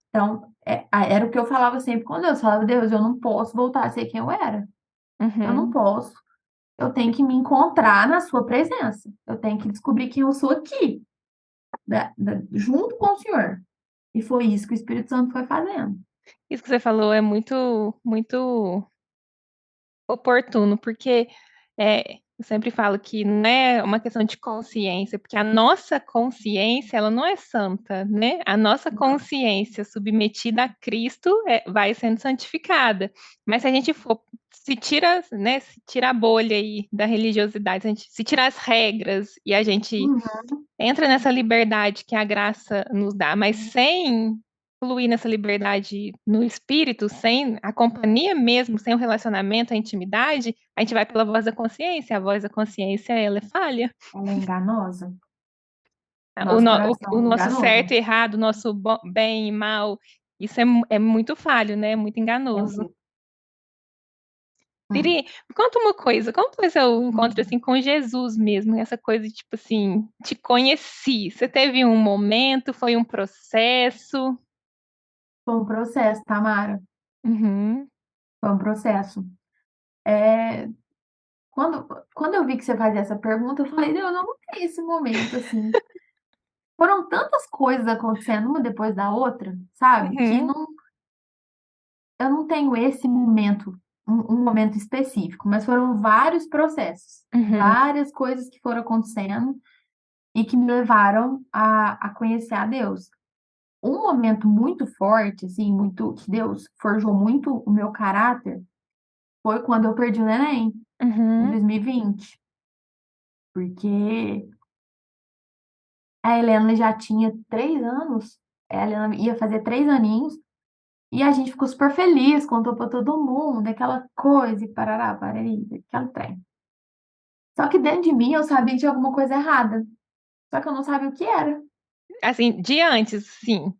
Então, era o que eu falava sempre com Deus. Eu falava, Deus, eu não posso voltar a ser quem eu era. Eu não Uhum. posso. Eu tenho que me encontrar na sua presença. Eu tenho que descobrir quem eu sou aqui, junto com o Senhor. E foi isso que o Espírito Santo foi fazendo. Isso que você falou é muito, muito oportuno, porque eu sempre falo que não é uma questão de consciência, porque a nossa consciência, ela não é santa, né? A nossa Não, consciência submetida a Cristo vai sendo santificada. Mas se a gente for, se tira, né, se tira a bolha aí da religiosidade, se tira as regras e a gente uhum, entra nessa liberdade que a graça nos dá, mas sem fluir nessa liberdade no espírito, sem a companhia mesmo, sem o relacionamento, a intimidade, a gente vai pela voz da consciência. A voz da consciência, ela é falha. ela é enganosa. O, Nosso no- o coração é nosso certo enganoso. e errado, o nosso bem e mal, isso é muito falho, né? É muito É enganoso. muito. Siri, me conta uma coisa, como foi seu encontro Hum. assim com Jesus mesmo? Essa coisa de tipo assim, te conheci. Você teve um momento, foi um processo? Foi um processo, Tamara. Uhum, Foi um processo. É, quando, quando eu vi que você fazia essa pergunta, eu falei, eu não tenho esse momento assim. Foram tantas coisas acontecendo uma depois da outra, sabe? Que uhum, não, eu não tenho esse momento, um momento específico, mas foram vários processos, uhum, várias coisas que foram acontecendo e que me levaram a conhecer a Deus. Um momento muito forte, assim, muito, que Deus forjou muito o meu caráter, foi quando eu perdi o neném, em uhum, 2020. Porque A Helena já tinha 3 anos, a Helena ia fazer 3 aninhos, e a gente ficou super feliz, contou pra todo mundo, aquela coisa, e parará, parari, aquele trem. Só que dentro de mim eu sabia que tinha alguma coisa errada, só que eu não sabia o que era. Assim, dia antes, sim.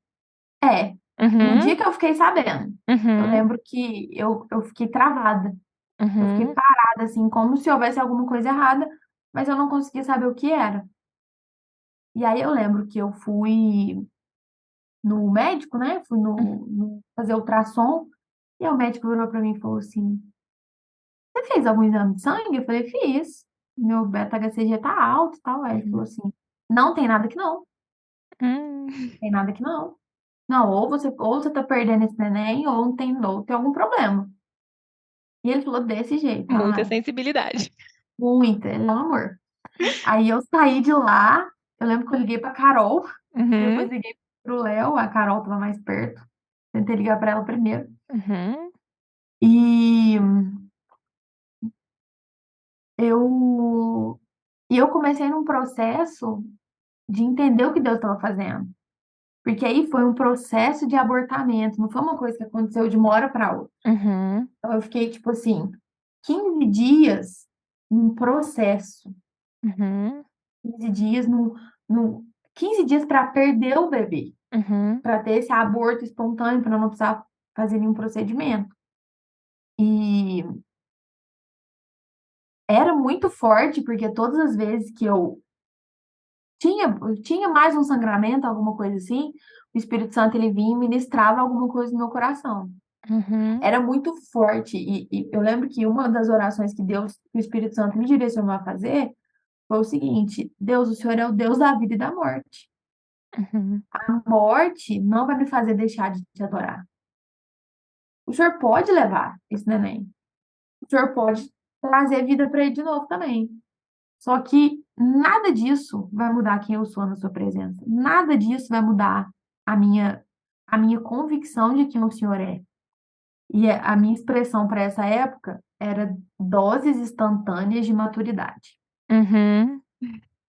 É, no Uhum, dia que eu fiquei sabendo, eu uhum, lembro que eu fiquei travada, eu fiquei uhum, parada, assim, como se houvesse alguma coisa errada, mas eu não conseguia saber o que era. E aí eu lembro que eu fui no médico, né, fui no fazer ultrassom, e aí o médico virou pra mim e falou assim: "Você fez algum exame de sangue?" Eu falei: "Fiz, meu beta-HCG tá alto e tal". Aí ele falou uhum, assim: "Não tem nada que não, hum. tem nada que não. Não, ou você tá perdendo esse neném ou tem algum problema". E ele falou desse jeito: Muita "Ai, sensibilidade. muita, ele é um amor". Aí eu saí de lá, eu lembro que eu liguei pra Carol, Uhum, depois liguei para o Léo, a Carol estava mais perto, tentei ligar pra ela primeiro. uhum, E eu eu comecei num processo de entender o que Deus estava fazendo, porque aí foi um processo de abortamento, não foi uma coisa que aconteceu de uma hora para outra. uhum, Então eu fiquei, tipo assim, 15 dias num processo, uhum, 15 dias num 15 dias para perder o bebê, uhum, para ter esse aborto espontâneo, para não precisar fazer nenhum procedimento. E era muito forte, porque todas as vezes que eu tinha mais um sangramento, alguma coisa assim, o Espírito Santo ele vinha e ministrava alguma coisa no meu coração. uhum, Era muito forte e eu lembro que uma das orações que o Espírito Santo me direcionou a fazer, foi o seguinte: "Deus, o Senhor é o Deus da vida e da morte. uhum, A morte não vai me fazer deixar de te adorar. O Senhor pode levar esse neném, o Senhor pode trazer vida para ele de novo também. Só que nada disso vai mudar quem eu sou na sua presença. Nada disso vai mudar a minha a minha convicção de quem o Senhor é. E a minha expressão para essa época era doses instantâneas de maturidade. uhum,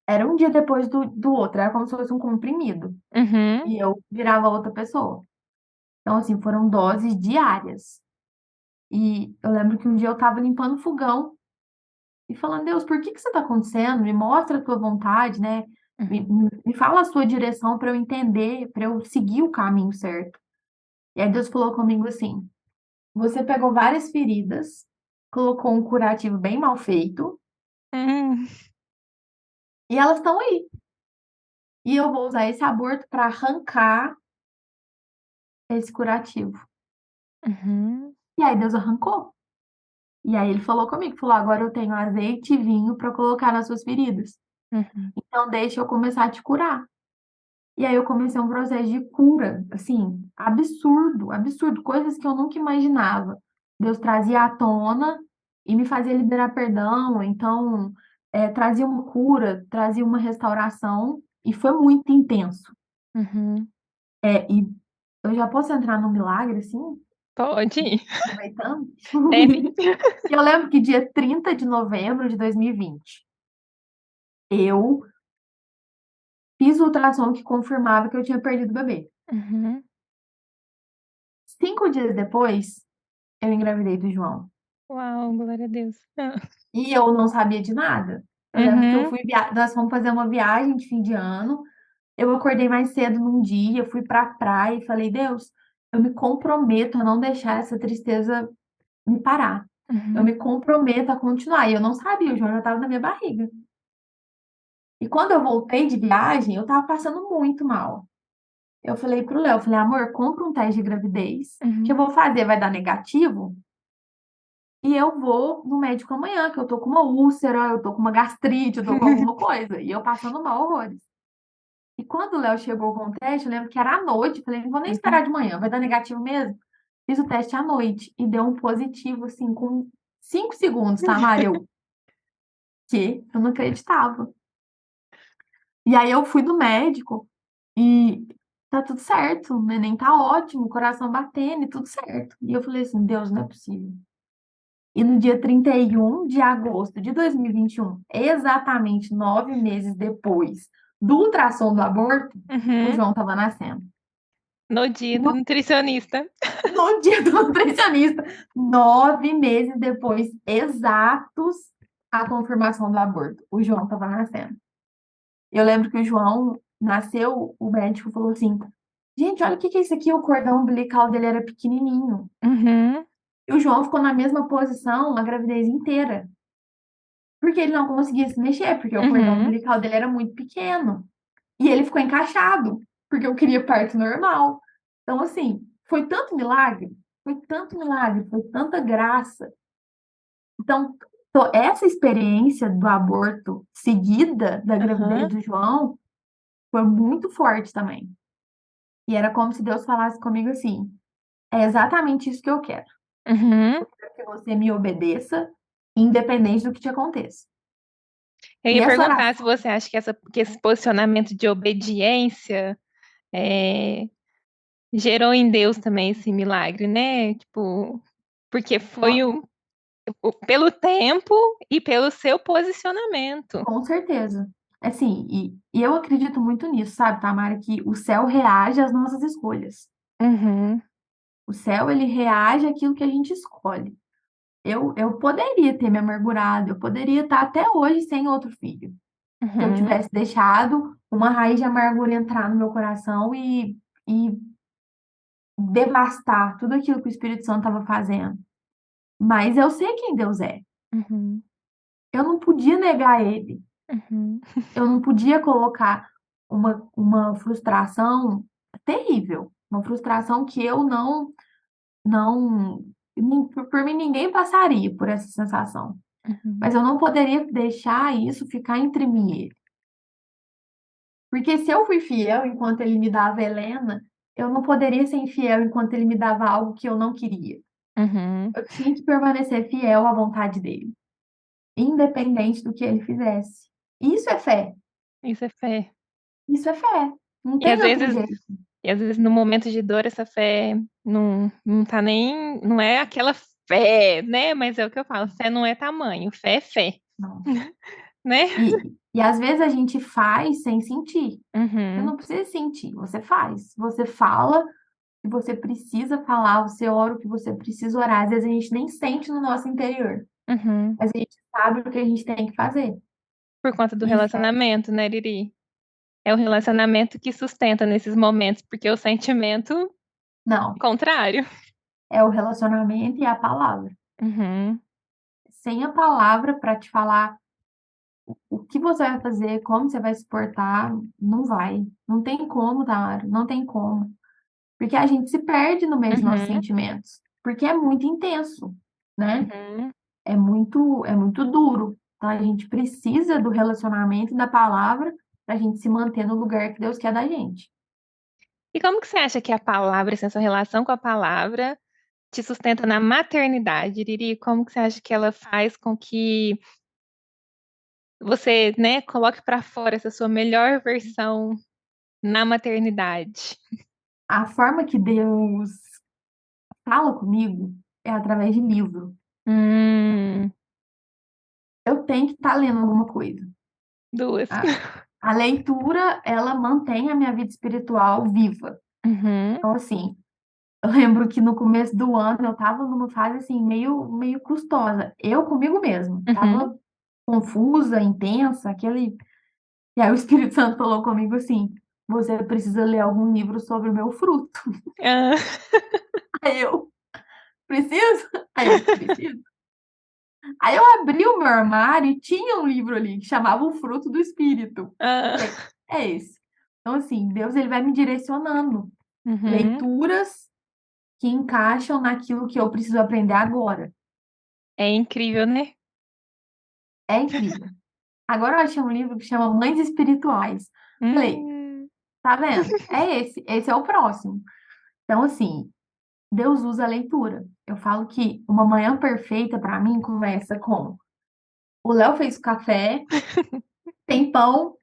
Era um dia depois do outro, era como se fosse um comprimido, uhum, e eu virava outra pessoa. Então, assim, foram doses diárias. E eu lembro que um dia eu estava limpando o fogão e falando: "Deus, por que que isso está acontecendo? Me mostra a tua vontade, né, me fala a sua direção para eu entender, para eu seguir o caminho certo". E aí Deus falou comigo assim: "Você pegou várias feridas, colocou um curativo bem mal feito, uhum, e elas estão aí, e eu vou usar esse aborto para arrancar esse curativo". uhum, E aí Deus arrancou. E aí ele falou comigo, falou: "Agora eu tenho azeite e vinho para colocar nas suas feridas, uhum, então deixa eu começar a te curar". E aí eu comecei um processo de cura, assim, absurdo, absurdo, coisas que eu nunca imaginava. Deus trazia à tona e me fazia liberar perdão, então, trazia uma cura, trazia uma restauração, e foi muito intenso. uhum. E eu já posso entrar no milagre, assim, Pode. aproveitando? Deve. E eu lembro que dia 30 de novembro de 2020, eu fiz o ultrassom que confirmava que eu tinha perdido o bebê. Uhum. 5 dias depois, eu engravidei do João. Uau, glória a Deus. Hã. E eu não sabia de nada. Eu lembro que eu Uhum, fui nós fomos fazer uma viagem de fim de ano, eu acordei mais cedo num dia, fui pra praia e falei: "Deus, eu me comprometo a não deixar essa tristeza me parar. Eu uhum, me comprometo a continuar". E eu não sabia, o João já estava na minha barriga. E quando eu voltei de viagem, eu estava passando muito mal. Eu falei para o Léo, falei: "Amor, compra um teste de gravidez, que eu uhum, vou fazer, vai dar negativo, e eu vou no médico amanhã, que eu tô com uma úlcera, eu tô com uma gastrite, eu tô com alguma coisa", e eu passando mal horrores. E quando o Léo chegou com o teste, eu lembro que era à noite, falei: "Não vou nem esperar uhum. de manhã, vai dar negativo mesmo". Fiz o teste à noite e deu um positivo, assim, com 5 segundos, tá, Mari? Eu: "Quê?". Eu não acreditava. E aí eu fui no médico e tá tudo certo, o neném tá ótimo, o coração batendo e tudo certo. E eu falei assim: "Deus, não é possível". E no dia 31 de agosto de 2021, exatamente 9 meses depois do ultrassom do aborto, o Uhum. João estava nascendo. No dia do No, nutricionista. no dia do nutricionista, 9 meses depois, exatos, a confirmação do aborto, o João estava nascendo. Eu lembro que o João nasceu, o médico falou assim: gente, olha o que é isso aqui, o cordão umbilical dele era pequenininho. Uhum. E o João ficou na mesma posição a gravidez inteira. Porque ele não conseguia se mexer, porque o cordão Uhum. umbilical dele era muito pequeno. E ele ficou encaixado, porque eu queria parto normal. Então, assim, foi tanto milagre, foi tanta graça. Então, essa experiência do aborto seguida da gravidez Aham. do João foi muito forte também. E era como se Deus falasse comigo assim: é exatamente isso que eu quero. Uhum. Que você me obedeça, independente do que te aconteça. Eu E ia essa perguntar se oração, você acha que esse posicionamento de obediência é, gerou em Deus também esse milagre, né? Tipo, porque foi pelo tempo e pelo seu posicionamento. com certeza. Assim, e eu acredito muito nisso, sabe, Tamara, que o céu reage às nossas escolhas. Uhum. O céu, ele reage àquilo que a gente escolhe. Eu poderia ter me amargurado, eu poderia estar até hoje sem outro filho. Se eu Uhum. tivesse deixado uma raiz de amargura entrar no meu coração e devastar tudo aquilo que o Espírito Santo estava fazendo. Mas eu sei quem Deus é. Uhum. Eu não podia negar ele. Uhum. Eu não podia colocar uma frustração terrível, uma frustração que eu não, por mim ninguém passaria por essa sensação. Uhum. Mas eu não poderia deixar isso ficar entre mim e ele. Porque se eu fui fiel enquanto ele me dava Helena, eu não poderia ser infiel enquanto ele me dava algo que eu não queria. Uhum. Eu tinha que permanecer fiel à vontade dele, independente do que ele fizesse. Isso é fé. Isso é fé. Isso é fé. Não E às tem outro vezes, jeito. e às vezes no momento de dor essa fé não tá nem, não é aquela fé, né? Mas é o que eu falo, fé não é tamanho, fé é fé, Não. né? E às vezes a gente faz sem sentir. Você Uhum. não precisa sentir, você faz. Você fala o que você precisa falar, você ora o que você precisa orar. Às vezes a gente nem sente no nosso interior, Uhum. mas a gente sabe o que a gente tem que fazer. Por conta do Isso é, relacionamento, né, Liri? É o relacionamento que sustenta nesses momentos, porque o sentimento não, contrário. é o relacionamento e a palavra. Uhum. Sem a palavra para te falar o que você vai fazer, como você vai se portar, não vai. Não tem como, Tamara, não tem como. Porque a gente se perde no meio dos nossos Uhum. sentimentos, porque é muito intenso, né? Uhum. É muito duro. Então a gente precisa do relacionamento e da palavra para a gente se manter no lugar que Deus quer da gente. E como que você acha que a palavra, assim, a sua relação com a palavra te sustenta na maternidade, Liri? Como que você acha que ela faz com que você, né, coloque para fora essa sua melhor versão na maternidade? A forma que Deus fala comigo é através de livro. Hum, Eu tenho que estar lendo alguma coisa. duas. A, a leitura, ela mantém a minha vida espiritual viva. Uhum. Então, assim, eu lembro que no começo do ano eu estava numa fase assim meio custosa. Eu comigo mesmo, Uhum. estava confusa, intensa, aquele. E aí o Espírito Santo falou comigo assim: você precisa ler algum livro sobre o meu fruto. Ah, Aí eu, preciso? Aí eu, preciso. Aí eu abri o meu armário e tinha um livro ali que chamava O Fruto do Espírito. Eu ah. falei, é esse. Então, assim, Deus ele vai me direcionando. Uhum. Leituras que encaixam naquilo que eu preciso aprender agora. É incrível, né? É incrível. Agora eu achei um livro que chama Mães Espirituais. Falei, Hum. tá vendo? É esse. Esse é o próximo. Então, assim, Deus usa a leitura. Eu falo que uma manhã perfeita para mim começa com o Léo fez o café, tem pão,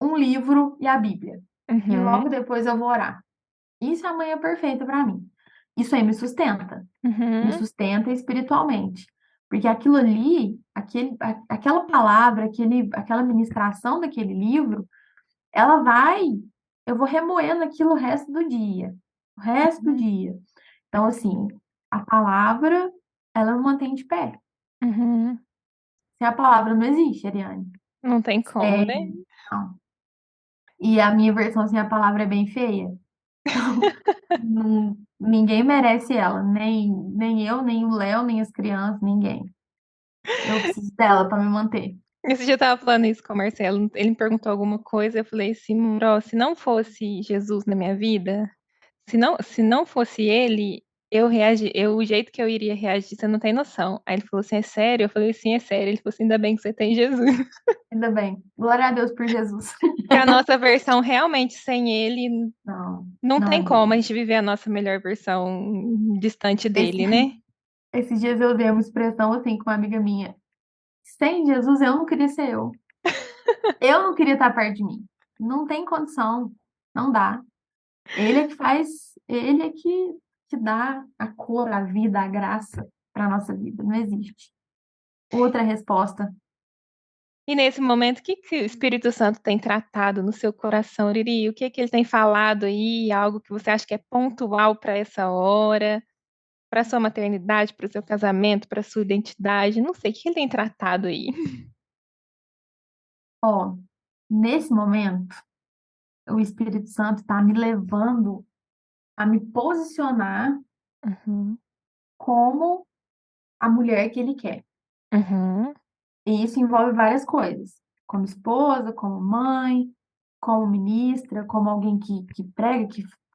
um livro e a Bíblia. E logo Uhum. depois eu vou orar. Isso é a manhã perfeita para mim. Isso aí me Uhum. sustenta espiritualmente. Porque aquilo ali, aquela palavra, aquela ministração daquele livro, ela vai eu vou remoendo aquilo o resto do dia, o resto do Uhum. dia. Então, assim, a palavra, ela me mantém de pé. Uhum. Sem a palavra não existe, Ariane. Não tem como, né? Sem não. E a minha versão sem a palavra é bem feia, então ninguém merece ela, nem eu, nem o Léo, nem as crianças, ninguém. Eu preciso dela para me manter. Esse dia eu estava falando isso com o Marcelo, ele me perguntou alguma coisa, eu falei assim: "Bro, se não fosse Jesus na minha vida, se não fosse ele, o jeito que eu iria reagir, você não tem noção". Aí ele falou assim: "É sério?". Eu falei: "Sim, é sério". Ele falou assim: "Ainda bem que você tem Jesus". Ainda bem. Glória a Deus por Jesus. Que a nossa versão realmente sem ele, Não, não tem não como a mesmo. gente viver a nossa melhor versão distante Esse dele, né. esses dias eu usei uma expressão, assim, com uma amiga minha: "Sem Jesus eu não queria ser eu". Eu não queria estar perto de mim. Não tem condição, não dá. Ele é que dá a cor, a vida, a graça para nossa vida, não existe outra resposta. E nesse momento, o Espírito Santo tem tratado no seu coração, Riri? O que ele tem falado aí, algo que você acha que é pontual para essa hora, para sua maternidade, para o seu casamento, para sua identidade? Não sei, o que ele tem tratado aí? Ó, nesse momento, o Espírito Santo está me levando a me posicionar Uhum, como a mulher que ele quer. uhum, E isso envolve várias coisas, como esposa, como mãe, como ministra, como alguém que prega,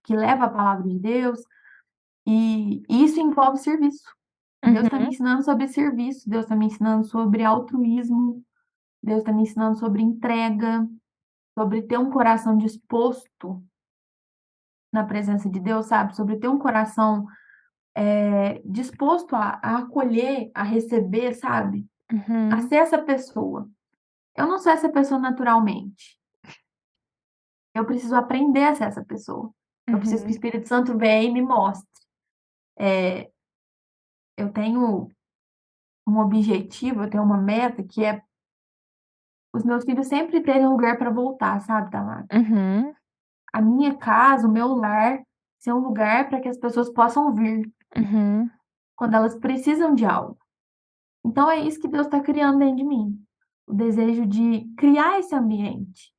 que leva a palavra de Deus, e isso envolve serviço. Deus está me uhum, ensinando sobre serviço, Deus está me ensinando sobre altruísmo, Deus está me ensinando sobre entrega, sobre ter um coração disposto na presença de Deus, sabe? Sobre ter um coração, disposto a acolher, a receber, sabe? A uhum, ser essa pessoa. Eu não sou essa pessoa naturalmente. Eu preciso aprender a ser essa pessoa. Eu preciso que o uhum, Espírito Santo venha e me mostre. Eu tenho um objetivo, eu tenho uma meta que é os meus filhos sempre terem um lugar para voltar, sabe, Tamara? uhum, A minha casa, o meu lar, ser um lugar para que as pessoas possam vir uhum, quando elas precisam de algo. Então é isso que Deus está criando dentro de mim. O desejo de criar esse ambiente,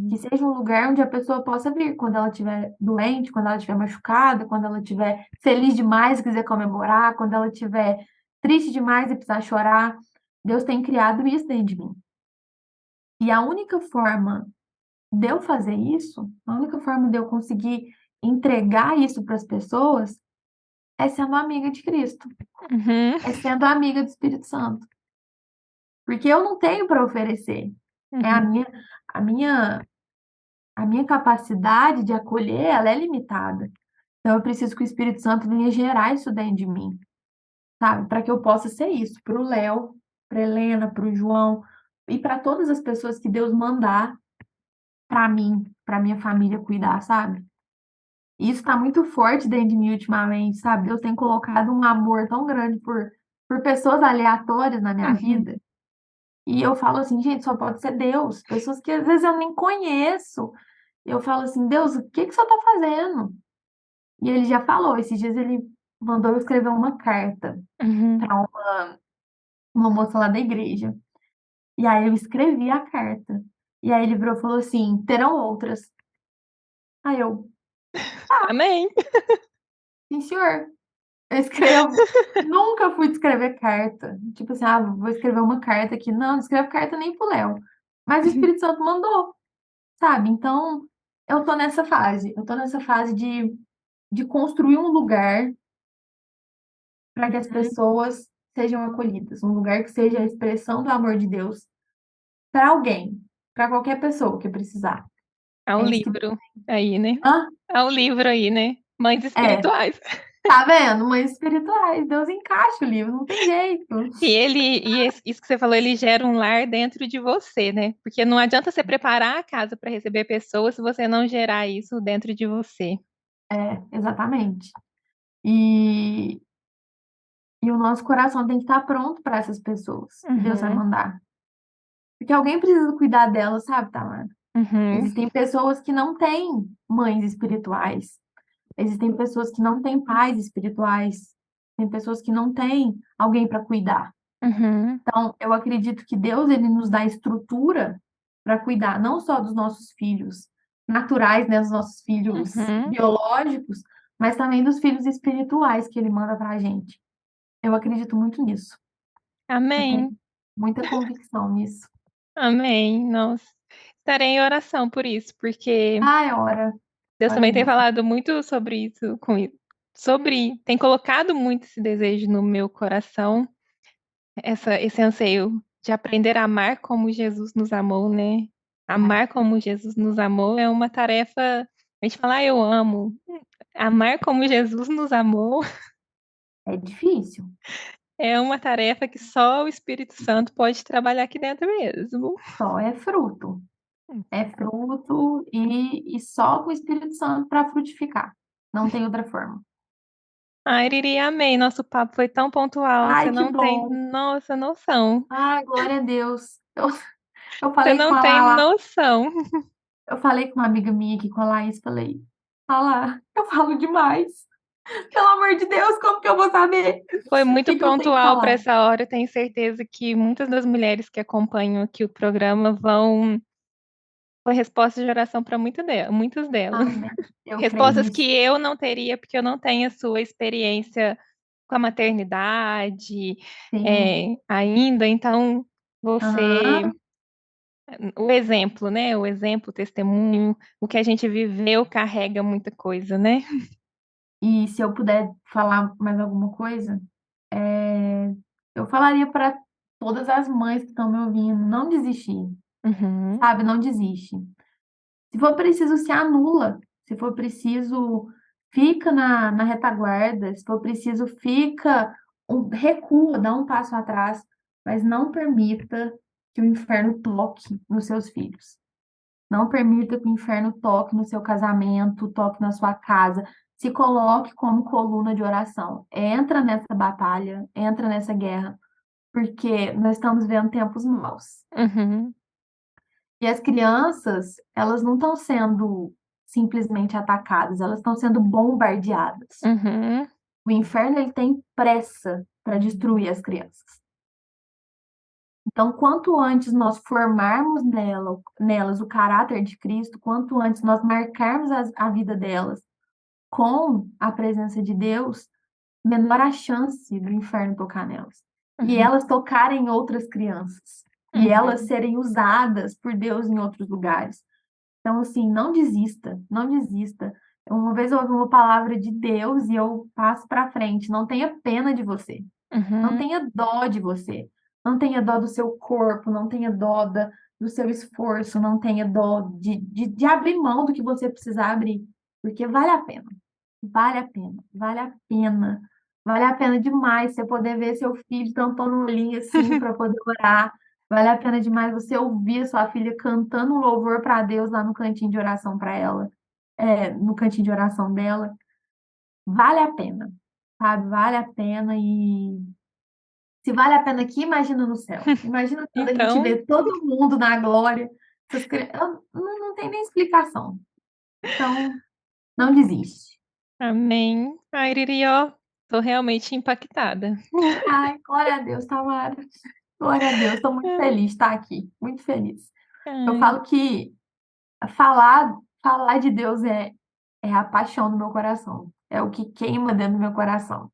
que uhum, seja um lugar onde a pessoa possa vir quando ela estiver doente, quando ela estiver machucada, quando ela estiver feliz demais e quiser comemorar, quando ela estiver triste demais e precisar chorar. Deus tem criado isso dentro de mim. E a única forma de eu fazer isso, a única forma de eu conseguir entregar isso para as pessoas é sendo amiga de Cristo, uhum, é sendo amiga do Espírito Santo, porque eu não tenho para oferecer. É uhum, a minha a minha capacidade de acolher, ela é limitada. Então eu preciso que o Espírito Santo venha gerar isso dentro de mim, sabe, para que eu possa ser isso para o Léo, pra Helena, para o João e para todas as pessoas que Deus mandar para mim, para minha família cuidar, sabe. E isso tá muito forte dentro de mim ultimamente, sabe. Deus tem colocado um amor tão grande por pessoas aleatórias na minha uhum, vida, e eu falo assim: "Gente, só pode ser Deus", pessoas que às vezes eu nem conheço. Eu falo assim: "Deus, o que que o senhor tá fazendo?". E ele já falou, esses dias ele mandou eu escrever uma carta uhum. para uma moça lá da igreja. E aí eu escrevi a carta. E aí ele virou e falou assim: "Terão outras". Aí eu: Amém. "Sim, senhor". Eu escrevo. Nunca fui de escrever carta. Tipo assim: "Ah, vou escrever uma carta aqui". Não, não escrevo carta nem para o Léo. Mas o Espírito Santo mandou, sabe. Então, eu tô nessa fase. Eu tô nessa fase de construir um lugar para que as Uhum. pessoas sejam acolhidas. Um lugar que seja a expressão do amor de Deus para alguém, para qualquer pessoa que precisar. Há um É isso que livro aí, né. hã? Há um livro aí, né. Mães É. espirituais. Tá vendo? Mães espirituais. Deus encaixa o livro, não tem jeito. Isso que você falou, ele gera um lar dentro de você, né, porque não adianta você preparar a casa para receber pessoas se você não gerar isso dentro de você. É, exatamente. E o nosso coração tem que estar pronto para essas pessoas que Deus vai Uhum, mandar. Porque alguém precisa cuidar delas, sabe, Tamara? Uhum, Existem pessoas que não têm mães espirituais. Existem pessoas que não têm pais espirituais. Tem pessoas que não têm alguém para cuidar. uhum, Então, eu acredito que Deus ele nos dá estrutura para cuidar não só dos nossos filhos naturais, né, dos nossos filhos uhum. biológicos, mas também dos filhos espirituais que ele manda para a gente. Eu acredito muito nisso. Eu Amém, tenho muita convicção nisso. amém. Nossa, estarei em oração por isso, porque Ai, ora, Deus ora também tem mesmo. falado muito sobre isso, tem colocado muito esse desejo no meu coração, esse anseio de aprender a amar como Jesus nos amou, né? É, Amar como Jesus nos amou é uma tarefa. A gente fala, eu amo. Amar como Jesus nos amou é difícil. é uma tarefa que só o Espírito Santo pode trabalhar aqui dentro mesmo. Só é fruto. É fruto e só com o Espírito Santo para frutificar. Não tem outra forma. Ai, Iriri, amei. Nosso papo foi tão pontual. Você Ai, que não tem, bom. nossa, noção. Ai, glória a Deus. Eu Você falei com não a tem Lala, noção. eu falei com uma amiga minha aqui, com a Laís, falei, Lala, eu falo demais. Pelo amor de Deus, como que eu vou saber Foi o muito que que eu tenho que pontual para falar? essa hora. Eu tenho certeza que muitas das mulheres que acompanham aqui o programa vão. Foi resposta de oração para muitas delas. Amém. Eu creio Respostas que nisso. eu não teria, porque eu não tenho a sua experiência com a maternidade, Sim. ainda. Então, você. Aham. O exemplo, né? O exemplo, o testemunho, o que a gente viveu carrega muita coisa, né? E se eu puder falar mais alguma coisa, eu falaria para todas as mães que estão me ouvindo, não desistir, Uhum, sabe? Não desiste. Se for preciso, se anula. Se for preciso, fica na retaguarda. Se for preciso, recua, dá um passo atrás, mas não permita que o inferno toque nos seus filhos. Não permita que o inferno toque no seu casamento, toque na sua casa. Se coloque como coluna de oração. Entra nessa batalha, entra nessa guerra, porque nós estamos vendo tempos maus. uhum, E as crianças, elas não estão sendo simplesmente atacadas, elas estão sendo bombardeadas. uhum, O inferno ele tem pressa para destruir as crianças. Então, quanto antes nós formarmos nelas o caráter de Cristo, quanto antes nós marcarmos a vida delas com a presença de Deus, menor a chance do inferno tocar nelas. E uhum, elas tocarem outras crianças. E elas uhum, serem usadas por Deus em outros lugares. Então, assim, não desista, não desista. Uma vez eu ouvi uma palavra de Deus e eu passo para frente. Não tenha pena de você. Não uhum, tenha dó de você. Não tenha dó do seu corpo, não tenha dó do seu esforço, não tenha dó de abrir mão do que você precisar abrir. Porque vale a pena. Vale a pena. Vale a pena. Vale a pena demais você poder ver seu filho tampando um olhinho assim para poder orar. Vale a pena demais você ouvir a sua filha cantando um louvor para Deus lá no cantinho de oração para ela, no cantinho de oração dela. Vale a pena, sabe? Vale a pena e se vale a pena aqui, imagina no céu. Imagina quando a gente Então, vê todo mundo na glória. Não tem nem explicação. Então, não desiste. amém. Ai, Iriri, ó, tô realmente impactada. Ai, glória a Deus, Tamara. Glória a Deus, estou muito feliz de estar aqui, muito feliz. Eu Ai, falo que falar de Deus é a paixão do meu coração, é o que queima dentro do meu coração.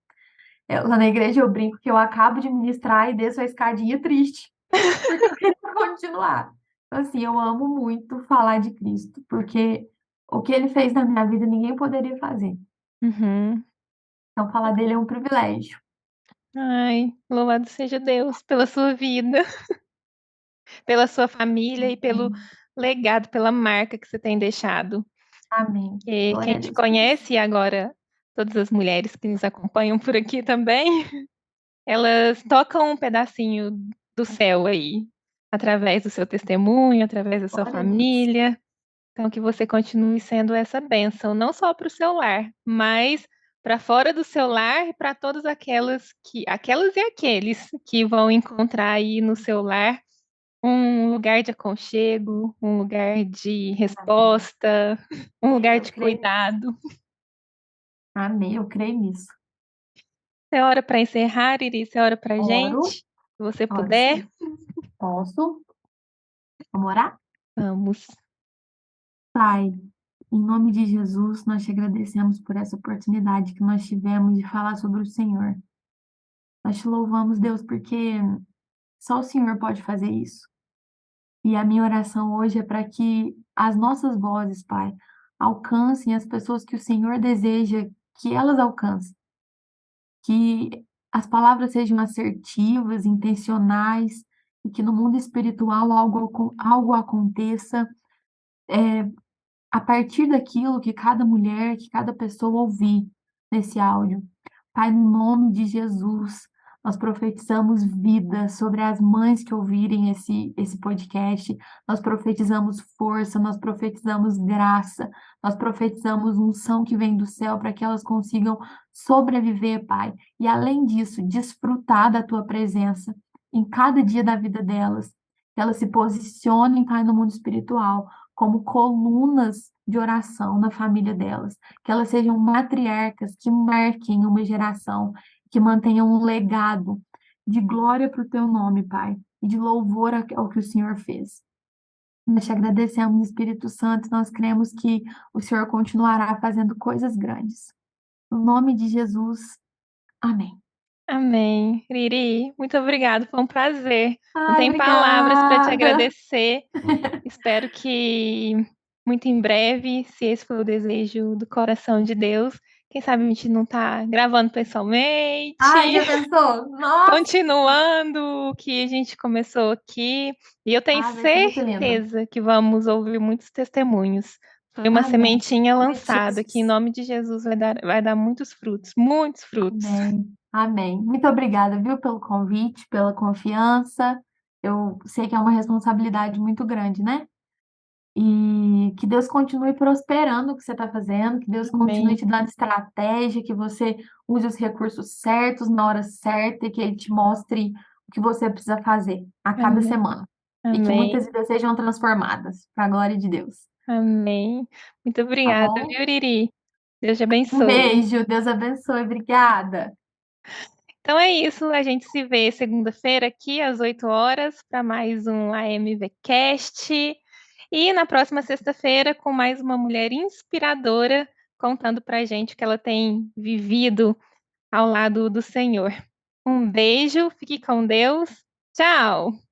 Lá na igreja eu brinco que eu acabo de ministrar e desço a escadinha triste, porque eu quero continuar. Então, assim, eu amo muito falar de Cristo, porque o que ele fez na minha vida ninguém poderia fazer. uhum. Então, falar dele é um privilégio. Ai, louvado seja Deus pela sua vida, pela sua família e pelo Amém. legado, pela marca que você tem deixado. Amém. Que Glória quem a te Deus por isso. conhece e agora todas as mulheres que nos acompanham por aqui também, elas tocam um pedacinho do céu aí, através do seu testemunho, através da sua Glória a Deus. família. Então, que você continue sendo essa bênção, não só para o seu lar, mas para fora do seu lar e para aquelas e aqueles que vão encontrar aí no seu lar um lugar de aconchego, um lugar de resposta, um lugar Eu de creio nisso. cuidado. Amém, eu creio nisso. É hora para encerrar, Iris, é hora pra Oro, gente. Se você oro puder, sim. Posso? Vamos orar? vamos. Pai, em nome de Jesus, nós te agradecemos por essa oportunidade que nós tivemos de falar sobre o Senhor. Nós te louvamos, Deus, porque só o Senhor pode fazer isso. E a minha oração hoje é para que as nossas vozes, Pai, alcancem as pessoas que o Senhor deseja que elas alcancem. Que as palavras sejam assertivas, intencionais, e que no mundo espiritual algo aconteça a partir daquilo que cada mulher, que cada pessoa ouvir nesse áudio. Pai, no nome de Jesus, nós profetizamos vida sobre as mães que ouvirem esse podcast, nós profetizamos força, nós profetizamos graça, nós profetizamos unção que vem do céu para que elas consigam sobreviver, Pai, e além disso, desfrutar da Tua presença em cada dia da vida delas, que elas se posicionem, Pai, no mundo espiritual, como colunas de oração na família delas, que elas sejam matriarcas que marquem uma geração, que mantenham um legado de glória para o teu nome, Pai, e de louvor ao que o Senhor fez. Nós te agradecemos, Espírito Santo, nós cremos que o Senhor continuará fazendo coisas grandes. No nome de Jesus, amém. Amém. Riri, muito obrigada, foi um prazer. Não Ai, tem palavras para te obrigada. agradecer. Espero que muito em breve, se esse for o desejo do coração de Deus, quem sabe a gente não está gravando pessoalmente, Ai, já pensou? Nossa! continuando o que a gente começou aqui. E eu tenho Ai, vai ser muito lindo. certeza que vamos ouvir muitos testemunhos. Foi uma Amém. sementinha Em nome de lançada que, em Jesus. nome de Jesus, vai dar muitos frutos, muitos frutos. Amém. Amém. Muito obrigada, viu, pelo convite, pela confiança. Eu sei que é uma responsabilidade muito grande, né? E que Deus continue prosperando o que você está fazendo, que Deus continue Amém. te dando estratégia, que você use os recursos certos na hora certa e que Ele te mostre o que você precisa fazer a cada Amém. semana. E que Amém. muitas vidas sejam transformadas, para a glória de Deus. Amém. Muito Tá obrigada, bom? viu, Riri? Deus te Um abençoe. beijo, Deus abençoe, obrigada. Então é isso, a gente se vê segunda-feira aqui às 8 horas para mais um AMVcast e na próxima sexta-feira com mais uma mulher inspiradora contando pra gente o que ela tem vivido ao lado do Senhor. Um beijo, fique com Deus. Tchau!